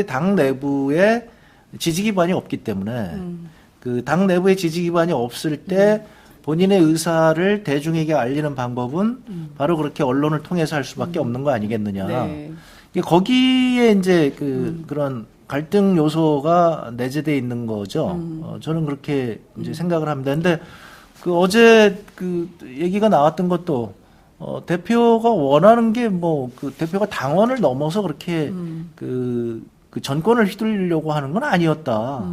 당 내부에 지지 기반이 없기 때문에 그 당 내부에 지지 기반이 없을 때 본인의 의사를 대중에게 알리는 방법은 바로 그렇게 언론을 통해서 할 수밖에 없는 거 아니겠느냐. 네. 이게 거기에 이제 그런 갈등 요소가 내재되어 있는 거죠. 저는 그렇게 이제 생각을 합니다. 근데 그 어제 그 얘기가 나왔던 것도 대표가 원하는 게 뭐 그 대표가 당원을 넘어서 그렇게 그 전권을 휘둘리려고 하는 건 아니었다.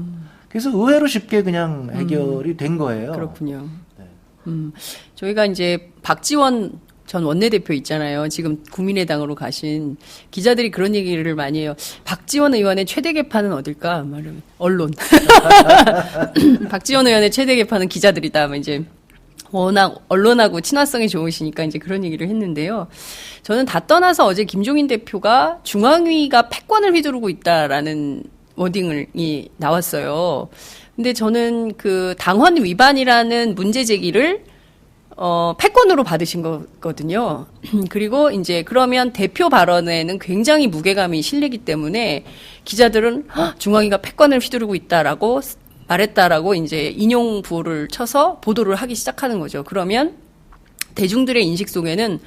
그래서 의외로 쉽게 그냥 해결이 된 거예요. 그렇군요. 저희가 이제 박지원 전 원내대표 있잖아요. 지금 국민의당으로 가신 기자들이 그런 얘기를 많이 해요. 박지원 의원의 최대 개판은 어딜까? 말하면 언론. 박지원 의원의 최대 개판은 기자들이다. 이제 워낙 언론하고 친화성이 좋으시니까 이제 그런 얘기를 했는데요. 저는 다 떠나서 어제 김종인 대표가 중앙위가 패권을 휘두르고 있다라는 워딩이 나왔어요. 근데 저는 그 당헌 위반이라는 문제 제기를 패권으로 받으신 거거든요. 그리고 이제 그러면 대표 발언에는 굉장히 무게감이 실리기 때문에 기자들은 중앙위가 패권을 휘두르고 있다라고 말했다라고 이제 인용 부호를 쳐서 보도를 하기 시작하는 거죠. 그러면 대중들의 인식 속에는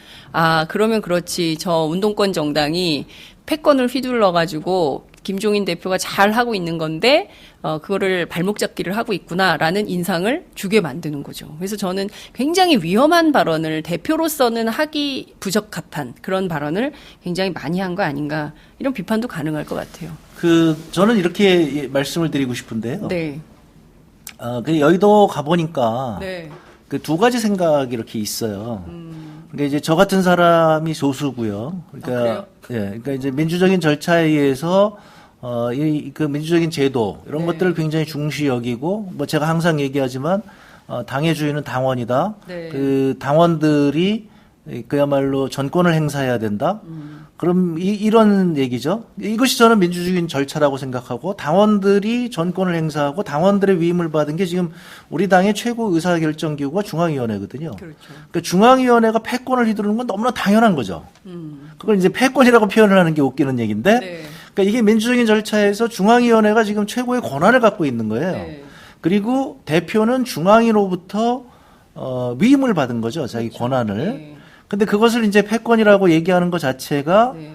그러면 그렇지. 저 운동권 정당이 패권을 휘둘러가지고 김종인 대표가 잘 하고 있는 건데 그거를 발목 잡기를 하고 있구나라는 인상을 주게 만드는 거죠. 그래서 저는 굉장히 위험한 발언을 대표로서는 하기 부적합한 그런 발언을 굉장히 많이 한 거 아닌가 이런 비판도 가능할 것 같아요. 저는 이렇게 말씀을 드리고 싶은데요. 네. 그 여의도 가보니까 네. 그 두 가지 생각이 이렇게 있어요. 그러니까 이제 저 같은 사람이 소수고요. 그러니까 그러니까 이제 민주적인 절차에 의해서 그 민주적인 제도 이런 것들을 굉장히 중시 여기고 뭐 제가 항상 얘기하지만 당의 주인은 당원이다. 네. 그 당원들이 그야말로 전권을 행사해야 된다. 그럼 이런 얘기죠. 이것이 저는 민주적인 절차라고 생각하고 당원들이 전권을 행사하고 당원들의 위임을 받은 게 지금 우리 당의 최고 의사결정기구가 중앙위원회거든요. 그렇죠. 그러니까 중앙위원회가 패권을 휘두르는 건 너무나 당연한 거죠. 그걸 이제 패권이라고 표현을 하는 게 웃기는 얘기인데 네. 그러니까 이게 민주적인 절차에서 중앙위원회가 지금 최고의 권한을 갖고 있는 거예요. 네. 그리고 대표는 중앙위로부터 위임을 받은 거죠. 자기 권한을. 네. 근데 그것을 이제 패권이라고 얘기하는 것 자체가 네.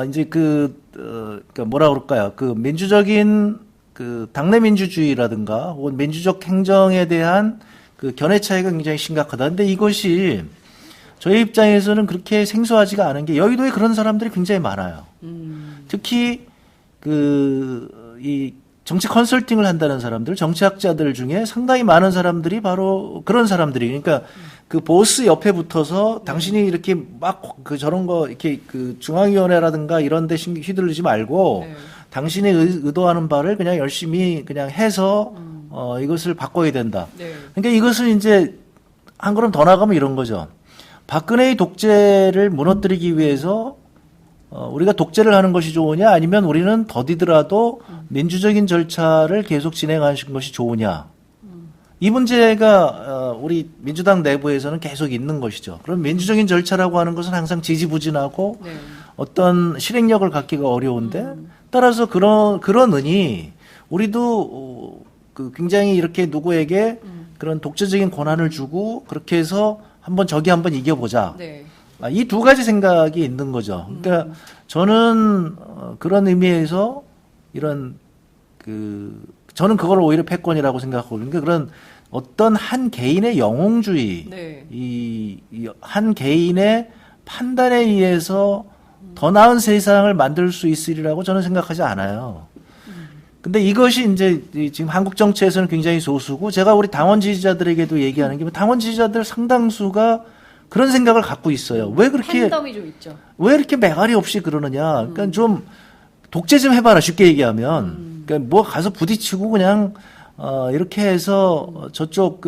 이제 그러니까 뭐라 그럴까요? 그 민주적인 그 당내 민주주의라든가 혹은 민주적 행정에 대한 그 견해 차이가 굉장히 심각하다. 근데 이것이 저희 입장에서는 그렇게 생소하지가 않은 게 여의도에 그런 사람들이 굉장히 많아요. 특히 이 정치 컨설팅을 한다는 사람들, 정치학자들 중에 상당히 많은 사람들이 바로 그런 사람들이 그러니까 그 보스 옆에 붙어서 당신이 이렇게 막 그 저런 거 이렇게 그 중앙위원회라든가 이런 데 휘둘리지 말고 네. 당신이 의도하는 바를 그냥 열심히 그냥 해서 이것을 바꿔야 된다. 네. 그러니까 이것을 이제 한 걸음 더 나가면 이런 거죠. 박근혜의 독재를 무너뜨리기 위해서 우리가 독재를 하는 것이 좋으냐 아니면 우리는 더디더라도 민주적인 절차를 계속 진행하는 것이 좋으냐. 이 문제가 우리 민주당 내부에서는 계속 있는 것이죠. 그럼 민주적인 절차라고 하는 것은 항상 지지부진하고 네. 어떤 실행력을 갖기가 어려운데 따라서 그러느니 우리도 그 굉장히 이렇게 누구에게 그런 독재적인 권한을 주고 그렇게 해서 저기 한번 이겨보자. 네. 이 두 가지 생각이 있는 거죠. 그러니까 저는 그런 의미에서 이런 저는 그걸 오히려 패권이라고 생각하고 그러니까 그런 어떤 한 개인의 영웅주의, 네. 이 한 개인의 판단에 의해서 더 나은 세상을 만들 수 있으리라고 저는 생각하지 않아요. 근데 이것이 이제 지금 한국 정치에서는 굉장히 소수고 제가 우리 당원 지지자들에게도 얘기하는 게 당원 지지자들 상당수가 그런 생각을 갖고 있어요. 왜 그렇게 팬덤이 좀 있죠. 왜 이렇게 매갈이 없이 그러느냐. 그러니까 좀 독재 좀 해봐라 쉽게 얘기하면. 그러니까 뭐 가서 부딪히고 그냥 이렇게 해서 저쪽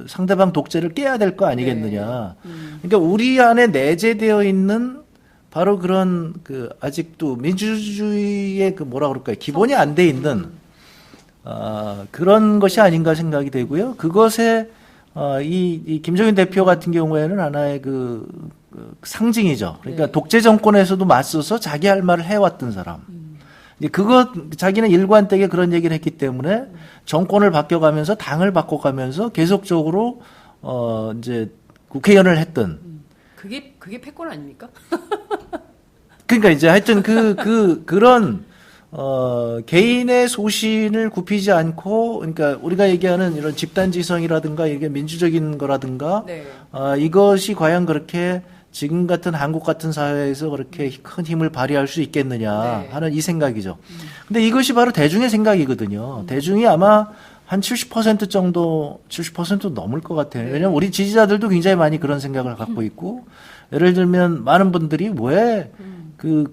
상대방 독재를 깨야 될 거 아니겠느냐. 그러니까 우리 안에 내재되어 있는 바로 그런 아직도 민주주의의 뭐라 그럴까요? 기본이 안 돼 있는 그런 것이 아닌가 생각이 되고요. 그것에 이 김정인 대표 같은 경우에는 하나의 상징이죠. 그러니까 독재 정권에서도 맞서서 자기 할 말을 해왔던 사람. 이제 자기는 일관되게 그런 얘기를 했기 때문에 정권을 바뀌어가면서 당을 바꿔가면서 계속적으로 이제 국회의원을 했던. 그게 패권 아닙니까? 그러니까 이제 하여튼 그런 개인의 소신을 굽히지 않고, 그러니까 우리가 얘기하는 이런 집단지성이라든가 이게 민주적인 거라든가, 네. 이것이 과연 그렇게 지금 같은 한국 같은 사회에서 그렇게 큰 힘을 발휘할 수 있겠느냐 네. 하는 이 생각이죠. 근데 이것이 바로 대중의 생각이거든요. 대중이 아마 한 70% 정도, 70% 넘을 것 같아요. 왜냐면 우리 지지자들도 굉장히 많이 그런 생각을 갖고 있고, 예를 들면 많은 분들이 왜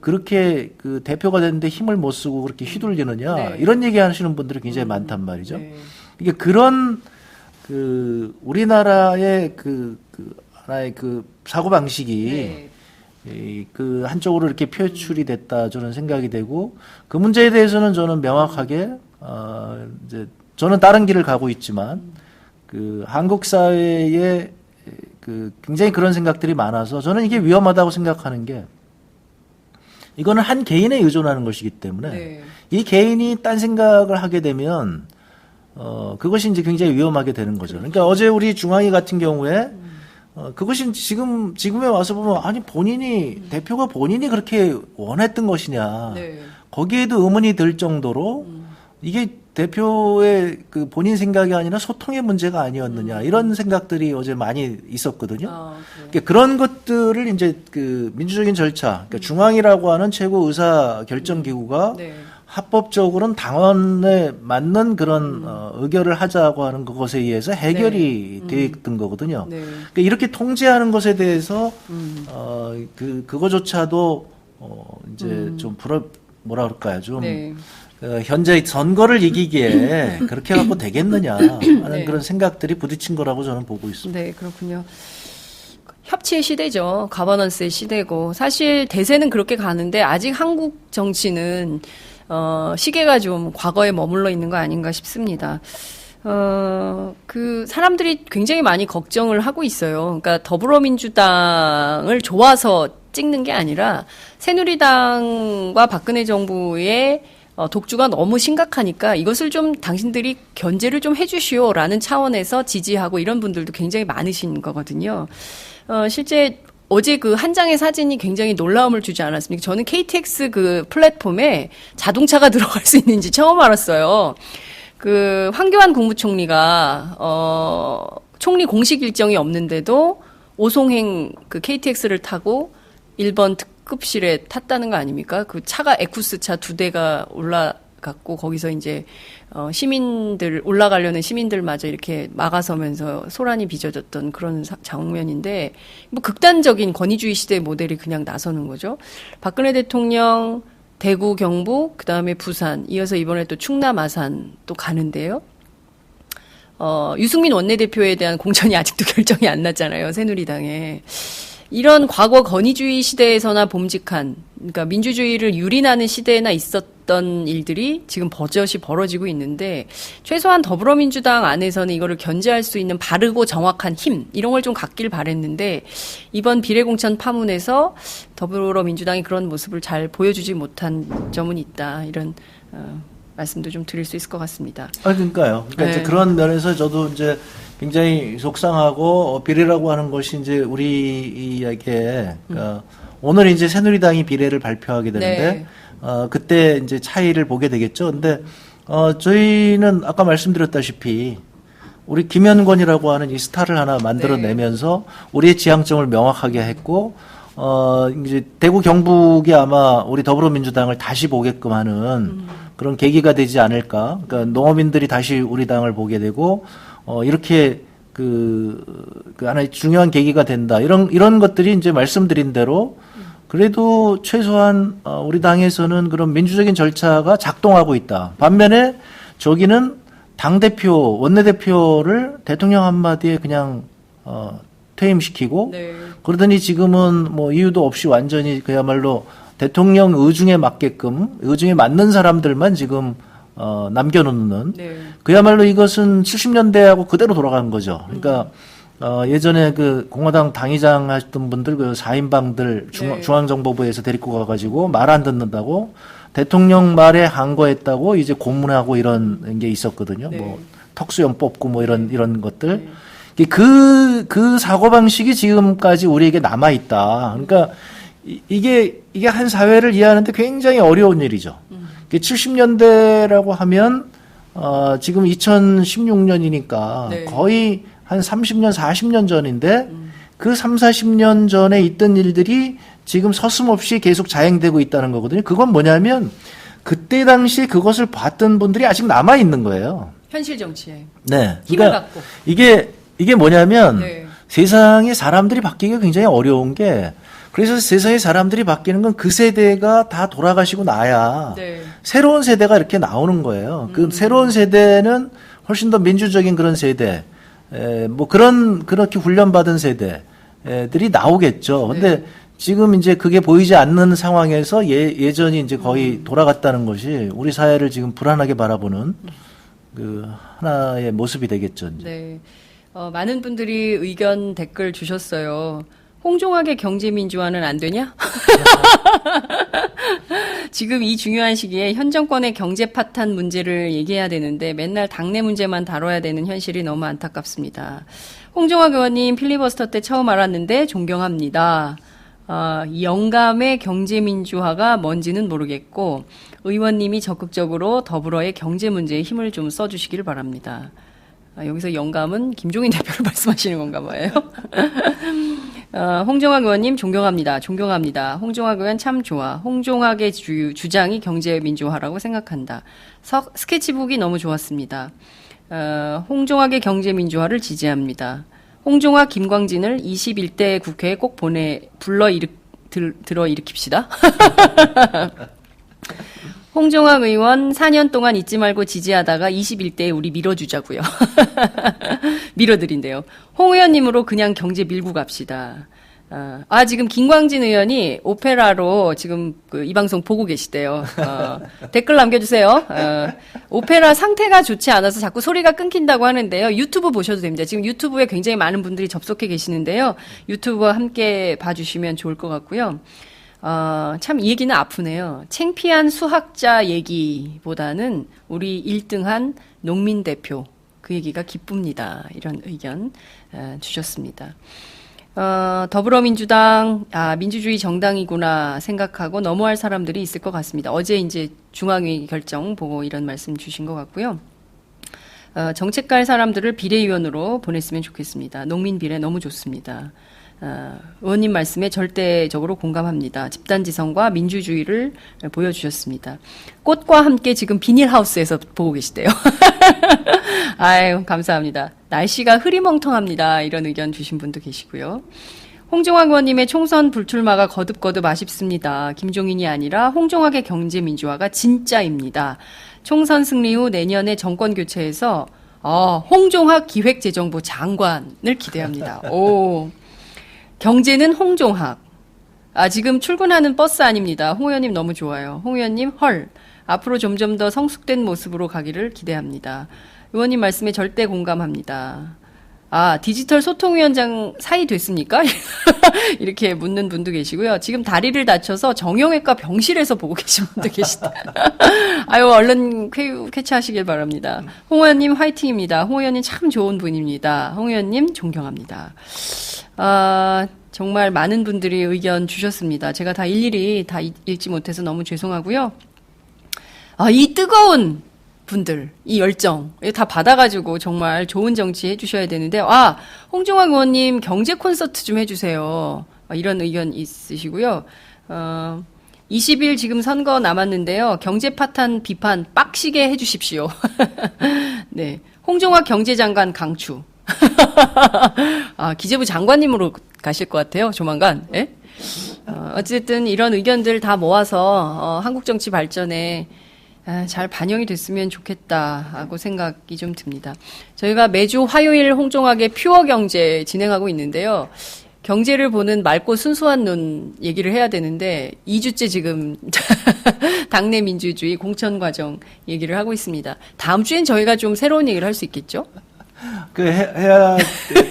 그렇게 대표가 됐는데 힘을 못 쓰고 그렇게 휘둘리느냐, 네. 이런 얘기 하시는 분들이 굉장히 많단 말이죠. 네. 이게 그런 우리나라의 하나의 사고방식이 네. 한쪽으로 이렇게 표출이 됐다 저는 생각이 되고, 그 문제에 대해서는 저는 명확하게 이제 저는 다른 길을 가고 있지만 한국 사회에 굉장히 그런 생각들이 많아서 저는 이게 위험하다고 생각하는 게, 이거는 한 개인에 의존하는 것이기 때문에 네. 이 개인이 딴 생각을 하게 되면 그것이 이제 굉장히 위험하게 되는 거죠. 그러니까 어제 우리 중앙위 같은 경우에 그것이 지금에 와서 보면, 아니 대표가 본인이 그렇게 원했던 것이냐, 네. 거기에도 의문이 들 정도로 이게 대표의 본인 생각이 아니라 소통의 문제가 아니었느냐, 이런 생각들이 어제 많이 있었거든요. 그러니까 그런 것들을 이제 민주적인 절차, 그러니까 중앙이라고 하는 최고 의사 결정 기구가 네. 합법적으로는 당원에 맞는 그런 의결을 하자고 하는 그것에 의해서 해결이 되어 있던 거거든요. 네. 그러니까 이렇게 통제하는 것에 대해서 그거조차도 이제 좀 뭐라 그럴까요? 좀 네. 현재 선거를 이기기에 그렇게 갖고 되겠느냐 하는 네. 그런 생각들이 부딪힌 거라고 저는 보고 있습니다. 네, 그렇군요. 협치의 시대죠. 가버넌스의 시대고, 사실 대세는 그렇게 가는데 아직 한국 정치는 시계가 좀 과거에 머물러 있는 거 아닌가 싶습니다. 사람들이 굉장히 많이 걱정을 하고 있어요. 그러니까 더불어민주당을 좋아서 찍는 게 아니라 새누리당과 박근혜 정부의 독주가 너무 심각하니까 이것을 좀 당신들이 견제를 좀 해주시오라는 차원에서 지지하고 이런 분들도 굉장히 많으신 거거든요. 실제 어제 한 장의 사진이 굉장히 놀라움을 주지 않았습니까? 저는 KTX 플랫폼에 자동차가 들어갈 수 있는지 처음 알았어요. 황교안 국무총리가 총리 공식 일정이 없는데도 오송행 KTX를 타고 1번 특급실에 탔다는 거 아닙니까? 차가 에쿠스 차 2대가 올라갔고, 거기서 이제 올라가려는 시민들마저 이렇게 막아서면서 소란이 빚어졌던 그런 장면인데, 극단적인 권위주의 시대의 모델이 그냥 나서는 거죠. 박근혜 대통령 대구, 경북, 그 다음에 부산, 이어서 이번에 또 충남, 아산 또 가는데요. 유승민 원내대표에 대한 공천이 아직도 결정이 안 났잖아요, 새누리당에. 이런 과거 권위주의 시대에서나 봄직한, 그러니까 민주주의를 유린하는 시대에나 있었던 일들이 지금 버젓이 벌어지고 있는데, 최소한 더불어민주당 안에서는 이거를 견제할 수 있는 바르고 정확한 힘, 이런 걸 좀 갖길 바랬는데, 이번 비례공천 파문에서 더불어민주당이 그런 모습을 잘 보여주지 못한 점은 있다, 이런 말씀도 좀 드릴 수 있을 것 같습니다. 그러니까요. 그러니까 네. 이제 그런 면에서 저도 이제 굉장히 속상하고, 비례라고 하는 것이 이제 우리에게 오늘 이제 새누리당이 비례를 발표하게 되는데, 네. 그때 이제 차이를 보게 되겠죠. 근데 저희는 아까 말씀드렸다시피 우리 김현권이라고 하는 이 스타를 하나 만들어내면서 우리의 지향점을 명확하게 했고, 이제 대구 경북이 아마 우리 더불어민주당을 다시 보게끔 하는 그런 계기가 되지 않을까. 그러니까 농어민들이 다시 우리 당을 보게 되고, 이렇게 하나의 중요한 계기가 된다. 이런 것들이 이제 말씀드린 대로 그래도 최소한 우리 당에서는 그런 민주적인 절차가 작동하고 있다. 반면에 저기는 당대표, 원내대표를 대통령 한마디에 그냥, 퇴임시키고, 네. 그러더니 지금은 뭐 이유도 없이 완전히 그야말로 대통령 의중에 맞게끔, 의중에 맞는 사람들만 지금, 남겨놓는, 네. 그야말로 이것은 70년대하고 그대로 돌아간 거죠. 그러니까, 예전에 그 공화당 당의장 하셨던 분들 그 4인방들 네. 중앙정보부에서 데리고 가가지고 말 안 듣는다고 대통령 말에 항거했다고 이제 고문하고 이런 게 있었거든요. 네. 뭐 턱수염 뽑고 뭐 이런 것들. 그 사고방식이 지금까지 우리에게 남아있다. 그러니까 이게 한 사회를 이해하는데 굉장히 어려운 일이죠. 70년대라고 하면, 지금 2016년이니까 네. 거의 한 30년, 40년 전인데 그 3, 40년 전에 있던 일들이 지금 서슴없이 계속 자행되고 있다는 거거든요. 그건 뭐냐면 그때 당시 그것을 봤던 분들이 아직 남아있는 거예요. 현실 정치에 네. 힘을 그러니까 갖고. 이게 뭐냐면 네. 세상에 사람들이 바뀌기가 굉장히 어려운 게 그래서 세상에 사람들이 바뀌는 건 그 세대가 다 돌아가시고 나야 네. 새로운 세대가 이렇게 나오는 거예요. 그 새로운 세대는 훨씬 더 민주적인 그런 세대, 뭐 그렇게 훈련받은 세대들이 나오겠죠. 근데 네. 지금 이제 그게 보이지 않는 상황에서 예전이 이제 거의 돌아갔다는 것이 우리 사회를 지금 불안하게 바라보는 그 하나의 모습이 되겠죠. 이제. 네. 많은 분들이 의견 댓글 주셨어요. 홍종학의 경제민주화는 안 되냐? 지금 이 중요한 시기에 현 정권의 경제 파탄 문제를 얘기해야 되는데 맨날 당내 문제만 다뤄야 되는 현실이 너무 안타깝습니다. 홍종학 의원님 필리버스터 때 처음 알았는데 존경합니다. 영감의 경제민주화가 뭔지는 모르겠고 의원님이 적극적으로 더불어의 경제 문제에 힘을 좀 써주시기를 바랍니다. 여기서 영감은 김종인 대표를 말씀하시는 건가 봐요. 홍종학 의원님 존경합니다. 존경합니다. 홍종학 의원 참 좋아. 홍종학의 주장이 경제민주화라고 생각한다. 스케치북이 너무 좋았습니다. 홍종학의 경제민주화를 지지합니다. 홍종학, 김광진을 21대 국회에 꼭 들어 일으킵시다. 홍종학 의원 4년 동안 잊지 말고 지지하다가 21대에 우리 밀어주자고요. 밀어드린대요. 홍 의원님으로 그냥 경제 밀고 갑시다. 지금 김광진 의원이 오페라로 지금 이 방송 보고 계시대요. 댓글 남겨주세요. 오페라 상태가 좋지 않아서 자꾸 소리가 끊긴다고 하는데요. 유튜브 보셔도 됩니다. 지금 유튜브에 굉장히 많은 분들이 접속해 계시는데요. 유튜브와 함께 봐주시면 좋을 것 같고요. 참 이 얘기는 아프네요. 창피한 수학자 얘기보다는 우리 1등한 농민 대표 그 얘기가 기쁩니다. 이런 의견 주셨습니다. 더불어민주당 민주주의 정당이구나 생각하고 넘어갈 사람들이 있을 것 같습니다. 어제 이제 중앙위 결정 보고 이런 말씀 주신 것 같고요. 정책갈 사람들을 비례위원으로 보냈으면 좋겠습니다. 농민 비례 너무 좋습니다. 의원님 말씀에 절대적으로 공감합니다. 집단지성과 민주주의를 보여주셨습니다. 꽃과 함께 지금 비닐하우스에서 보고 계시대요. 아유, 감사합니다. 날씨가 흐리멍텅합니다. 이런 의견 주신 분도 계시고요. 홍종학 의원님의 총선 불출마가 거듭거듭 아쉽습니다. 김종인이 아니라 홍종학의 경제민주화가 진짜입니다. 총선 승리 후 내년에 정권 교체해서 홍종학 기획재정부 장관을 기대합니다. 오. 경제는 홍종학. 지금 출근하는 버스 아닙니다. 홍 의원님 너무 좋아요. 홍 의원님 헐. 앞으로 점점 더 성숙된 모습으로 가기를 기대합니다. 의원님 말씀에 절대 공감합니다. 디지털 소통위원장 사이 됐습니까? 이렇게 묻는 분도 계시고요. 지금 다리를 다쳐서 정형외과 병실에서 보고 계신 분도 계시다. 아유, 얼른 쾌차하시길 바랍니다. 홍 의원님 화이팅입니다. 홍 의원님 참 좋은 분입니다. 홍 의원님 존경합니다. 정말 많은 분들이 의견 주셨습니다. 제가 다 일일이 다 읽지 못해서 너무 죄송하고요. 이 뜨거운 분들, 이 열정, 다 받아가지고 정말 좋은 정치 해주셔야 되는데, 홍종학 의원님 경제 콘서트 좀 해주세요. 이런 의견 있으시고요. 20일 지금 선거 남았는데요. 경제 파탄 비판 빡시게 해주십시오. 네. 홍종학 경제장관 강추. 기재부 장관님으로 가실 것 같아요, 조만간. 예? 어쨌든 이런 의견들 다 모아서 한국 정치 발전에 잘 반영이 됐으면 좋겠다고 생각이 좀 듭니다. 저희가 매주 화요일 홍종학의 퓨어 경제 진행하고 있는데요. 경제를 보는 맑고 순수한 눈 얘기를 해야 되는데 2주째 지금 당내 민주주의 공천 과정 얘기를 하고 있습니다. 다음 주엔 저희가 좀 새로운 얘기를 할 수 있겠죠? 해야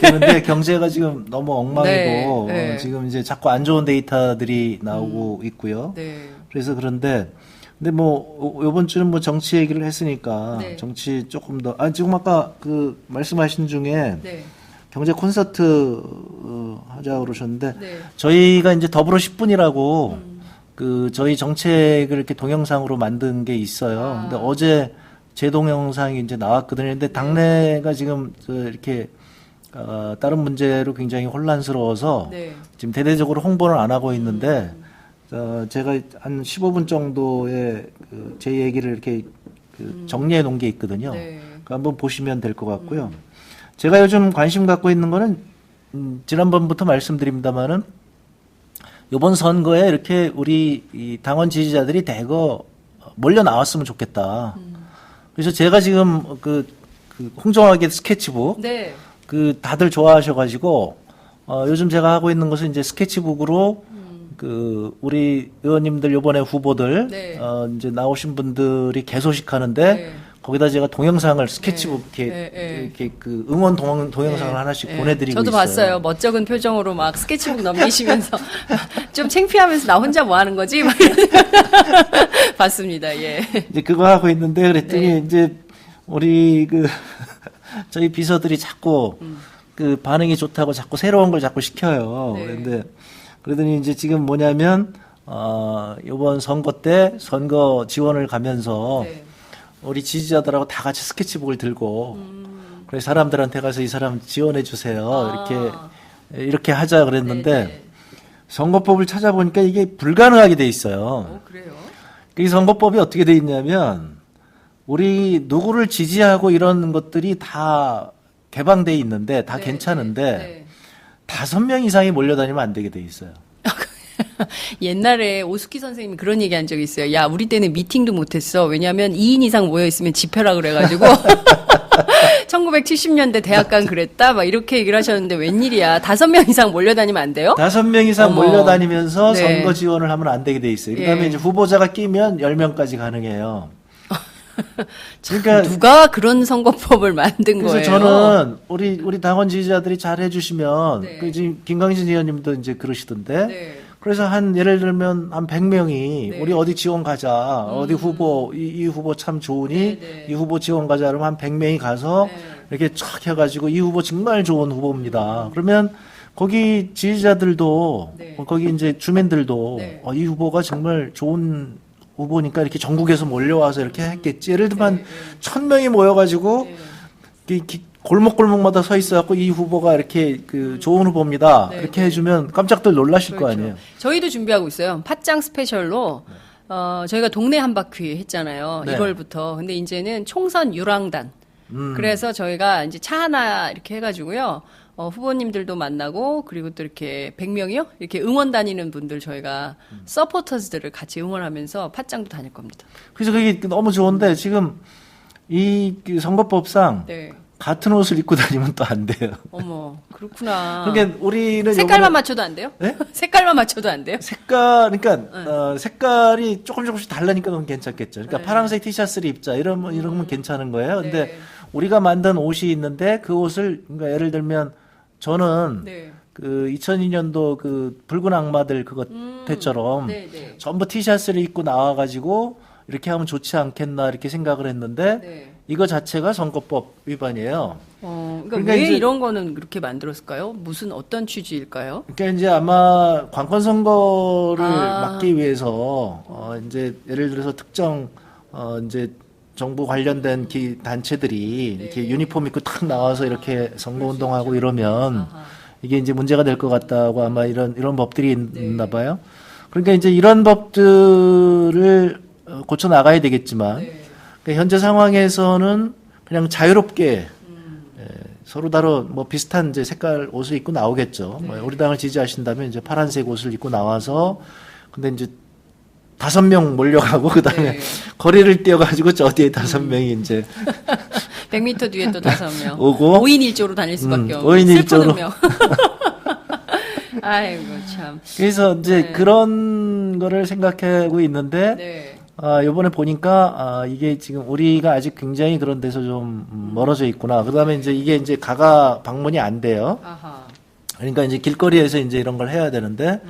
되는데 경제가 지금 너무 엉망이고 네, 네. 지금 이제 자꾸 안 좋은 데이터들이 나오고 있고요. 네. 그래서 그런데 근데 뭐 요번 주는 뭐 정치 얘기를 했으니까 네. 정치 조금 더 지금 아까 그 말씀하신 중에 네. 경제 콘서트 하자고 그러셨는데 네. 저희가 이제 더불어 10분이라고 그 저희 정책을 이렇게 동영상으로 만든 게 있어요. 근데 어제 제 동영상이 이제 나왔거든요. 근데 당내가 지금 이렇게 다른 문제로 굉장히 혼란스러워서 네. 지금 대대적으로 홍보를 안 하고 있는데 제가 한 15분 정도의 제 얘기를 이렇게 정리해 놓은 게 있거든요. 네. 그 한번 보시면 될 것 같고요. 제가 요즘 관심 갖고 있는 거는 지난번부터 말씀드립니다만은 이번 선거에 이렇게 우리 이 당원 지지자들이 대거 몰려 나왔으면 좋겠다. 그래서 제가 지금 그 홍정학의 스케치북 네. 그 다들 좋아하셔가지고 요즘 제가 하고 있는 것은 이제 스케치북으로 그 우리 의원님들 요번에 후보들 네. 이제 나오신 분들이 개소식하는데 네. 거기다 제가 동영상을 스케치북 네. 이렇게 네. 이렇게 그 응원 동영상을 네. 하나씩 네. 보내드리고 저도 있어요. 봤어요. 멋쩍은 표정으로 막 스케치북 넘기시면서 좀 창피하면서 나 혼자 뭐 하는 거지? 막 이런 봤습니다. 예. 이제 그거 하고 있는데 그랬더니 네. 이제 우리 그 저희 비서들이 자꾸 그 반응이 좋다고 자꾸 새로운 걸 자꾸 시켜요. 네. 그런데 그러더니 이제 지금 뭐냐면 이번 선거 때 선거 지원을 가면서 네. 우리 지지자들하고 다 같이 스케치북을 들고 그래서 사람들한테 가서 이 사람 지원해 주세요. 이렇게 하자 그랬는데 네, 네. 선거법을 찾아보니까 이게 불가능하게 돼 있어요. 그래요? 이 선거법이 어떻게 돼 있냐면 우리 누구를 지지하고 이런 것들이 다 개방돼 있는데 다 네, 괜찮은데 네. 5명 이상이 몰려다니면 안 되게 돼 있어요. 옛날에 오수키 선생님이 그런 얘기 한 적이 있어요. 야, 우리 때는 미팅도 못했어. 왜냐하면 2인 이상 모여있으면 집회라 그래가지고 1970년대 대학간 그랬다? 막 이렇게 얘기를 하셨는데 웬일이야. 5명 이상 몰려다니면 안 돼요? 5명 이상 어머. 몰려다니면서 네. 선거 지원을 하면 안 되게 돼 있어요. 그다음에 예. 이제 후보자가 끼면 10명까지 가능해요. 그러니까 누가 그런 선거법을 만든 그래서 거예요? 저는 우리 당원 지지자들이 잘 해주시면 네. 그 지금 김광진 의원님도 이제 그러시던데 네. 그래서 예를 들면 한 100명이 네. 우리 어디 지원 가자 어디 후보 이 후보 참 좋으니 네, 네. 이 후보 지원 가자 그러면 한 100명이 가서 네. 이렇게 촥 해가지고 이 후보 정말 좋은 후보입니다. 그러면 거기 지지자들도 네. 거기 이제 주민들도 네. 이 후보가 정말 좋은 후보니까 이렇게 전국에서 몰려와서 이렇게 했겠지. 예를 들면 네, 1000명이 모여가지고 네. 골목골목마다 서 있어갖고 이 후보가 이렇게 좋은 후보입니다. 네, 이렇게 네. 해주면 깜짝들 놀라실 거 그렇죠. 아니에요. 저희도 준비하고 있어요. 팟짱 스페셜로 저희가 동네 한 바퀴 했잖아요. 네. 1월부터. 근데 이제는 총선 유랑단. 그래서 저희가 이제 차 하나 이렇게 해가지고요. 후보님들도 만나고 그리고 또 이렇게 100명이요? 이렇게 응원 다니는 분들 저희가 서포터즈들을 같이 응원하면서 팟짱도 다닐 겁니다. 그래서 그게 너무 좋은데 지금 그 선거법상 네. 같은 옷을 입고 다니면 또 안 돼요. 어머, 그렇구나. 그러니까 우리는 색깔만 요번에 맞춰도 안 돼요? 네? 색깔만 맞춰도 안 돼요? 그러니까 색깔이 조금씩 다르니까 너무 괜찮겠죠. 그러니까 네. 파란색 티셔츠를 입자 이러면 괜찮은 거예요. 근데 네. 우리가 만든 옷이 있는데 그 옷을 그러니까 예를 들면 저는 네. 그 2002년도 그 붉은 악마들 그거 때처럼 네, 네. 전부 티셔츠를 입고 나와가지고 이렇게 하면 좋지 않겠나 이렇게 생각을 했는데 네. 이거 자체가 선거법 위반이에요. 그러니까 그러니까 왜 이제- 이런 거는 그렇게 만들었을까요? 무슨 어떤 취지일까요? 그러니까 이제 아마 관권 선거를 아. 막기 위해서 이제 예를 들어서 특정 이제 정부 관련된 단체들이 네. 이렇게 유니폼 입고 탁 나와서 이렇게 선거 운동하고 이러면 이게 이제 문제가 될 것 같다고 아마 이런 법들이 네. 있나 봐요. 그러니까 이제 이런 법들을 고쳐 나가야 되겠지만 네. 그러니까 현재 상황에서는 그냥 자유롭게 서로 다른 뭐 비슷한 이제 색깔 옷을 입고 나오겠죠. 뭐 우리 당을 지지하신다면 이제 파란색 옷을 입고 나와서 근데 이제 5명 몰려가고 그다음에 네. 거리를 뛰어가지고 저 뒤에 5명이 이제 100m 뒤에 또 5명. 오고 5인 1조로 다닐 수밖에 없는 5인 슬픈 1조로. 운명. 아이고 참. 그래서 이제 네. 그런 거를 생각하고 있는데 네. 요번에 보니까 이게 지금 우리가 아직 굉장히 그런 데서 좀 멀어져 있구나. 그다음에 이제 이게 이제 가가 방문이 안 돼요. 아하. 그러니까 이제 길거리에서 이제 이런 걸 해야 되는데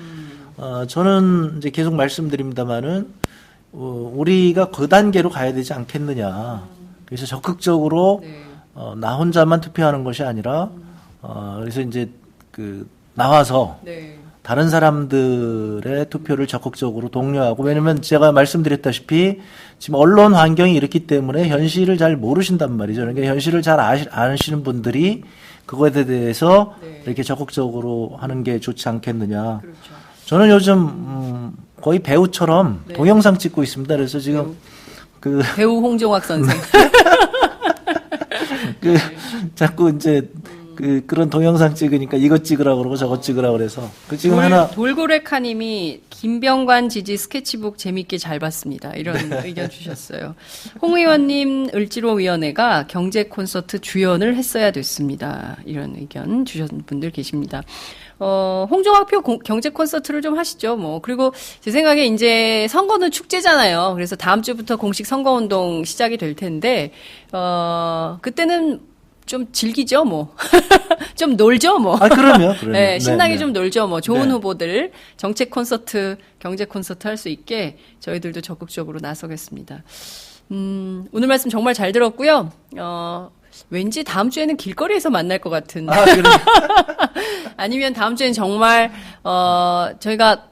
저는 이제 계속 말씀드립니다만은 우리가 그 단계로 가야 되지 않겠느냐. 그래서 적극적으로 네. 나 혼자만 투표하는 것이 아니라 그래서 이제 나와서 네. 다른 사람들의 투표를 적극적으로 독려하고, 왜냐면 제가 말씀드렸다시피 지금 언론 환경이 이렇기 때문에 현실을 잘 모르신단 말이죠. 그러니까 현실을 잘 아시는 분들이 그거에 대해서 네. 이렇게 적극적으로 하는 게 좋지 않겠느냐. 그렇죠. 저는 요즘 거의 배우처럼 네. 동영상 찍고 있습니다. 그래서 지금 배우 홍종학 선생. 자꾸 이제 그런 동영상 찍으니까 이것 찍으라고 그러고 저것 찍으라고 그래서 지금 하나 돌고래카님이 김병관 지지 스케치북 재밌게 잘 봤습니다. 이런 의견 주셨어요. 홍 의원님 을지로위원회가 경제 콘서트 주연을 했어야 됐습니다. 이런 의견 주신 분들 계십니다. 홍종학표 경제 콘서트를 좀 하시죠, 뭐. 그리고 제 생각에 이제 선거는 축제잖아요. 그래서 다음 주부터 공식 선거운동 시작이 될 텐데, 그때는 좀 즐기죠, 뭐. 좀 놀죠, 뭐. 그러면. 네, 신나게 네. 좀 놀죠, 뭐. 좋은 네. 후보들 정책 콘서트, 경제 콘서트 할 수 있게 저희들도 적극적으로 나서겠습니다. 오늘 말씀 정말 잘 들었고요. 왠지 다음 주에는 길거리에서 만날 것 같은. 그래. 아니면 다음 주엔 정말, 저희가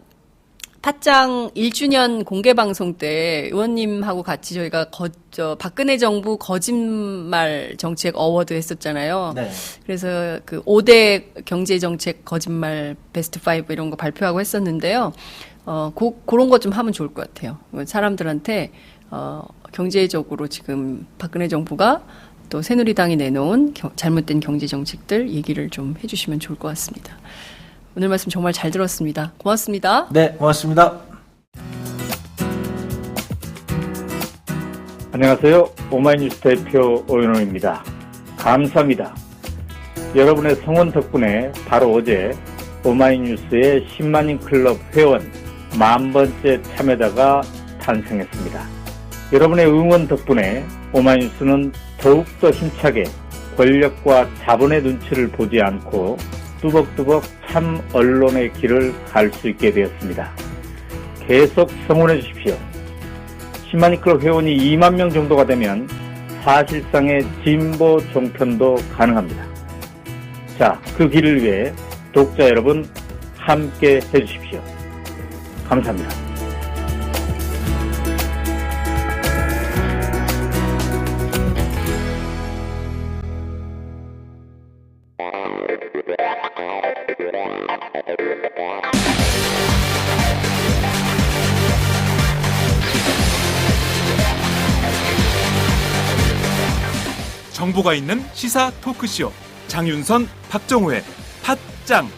팟짱 1주년 공개 방송 때 의원님하고 같이 저희가 박근혜 정부 거짓말 정책 어워드 했었잖아요. 네. 그래서 그 5대 경제 정책 거짓말 베스트 5 이런 거 발표하고 했었는데요. 그런 거 좀 하면 좋을 것 같아요. 사람들한테, 경제적으로 지금 박근혜 정부가 또 새누리당이 내놓은 잘못된 경제 정책들 얘기를 좀 해주시면 좋을 것 같습니다. 오늘 말씀 정말 잘 들었습니다. 고맙습니다. 네, 고맙습니다. 안녕하세요. 오마이뉴스 대표 오연호입니다. 감사합니다. 여러분의 성원 덕분에 바로 어제 오마이뉴스의 10만인 클럽 회원 10,000번째 참여자가 탄생했습니다. 여러분의 응원 덕분에 오마이뉴스는 더욱더 힘차게 권력과 자본의 눈치를 보지 않고 뚜벅뚜벅 참 언론의 길을 갈 수 있게 되었습니다. 계속 성원해 주십시오. 10만인 클럽 회원이 2만 명 정도가 되면 사실상의 진보 종편도 가능합니다. 자, 그 길을 위해 독자 여러분 함께 해주십시오. 감사합니다. 정보가 있는 시사 토크쇼 장윤선, 박정우의 팟짱.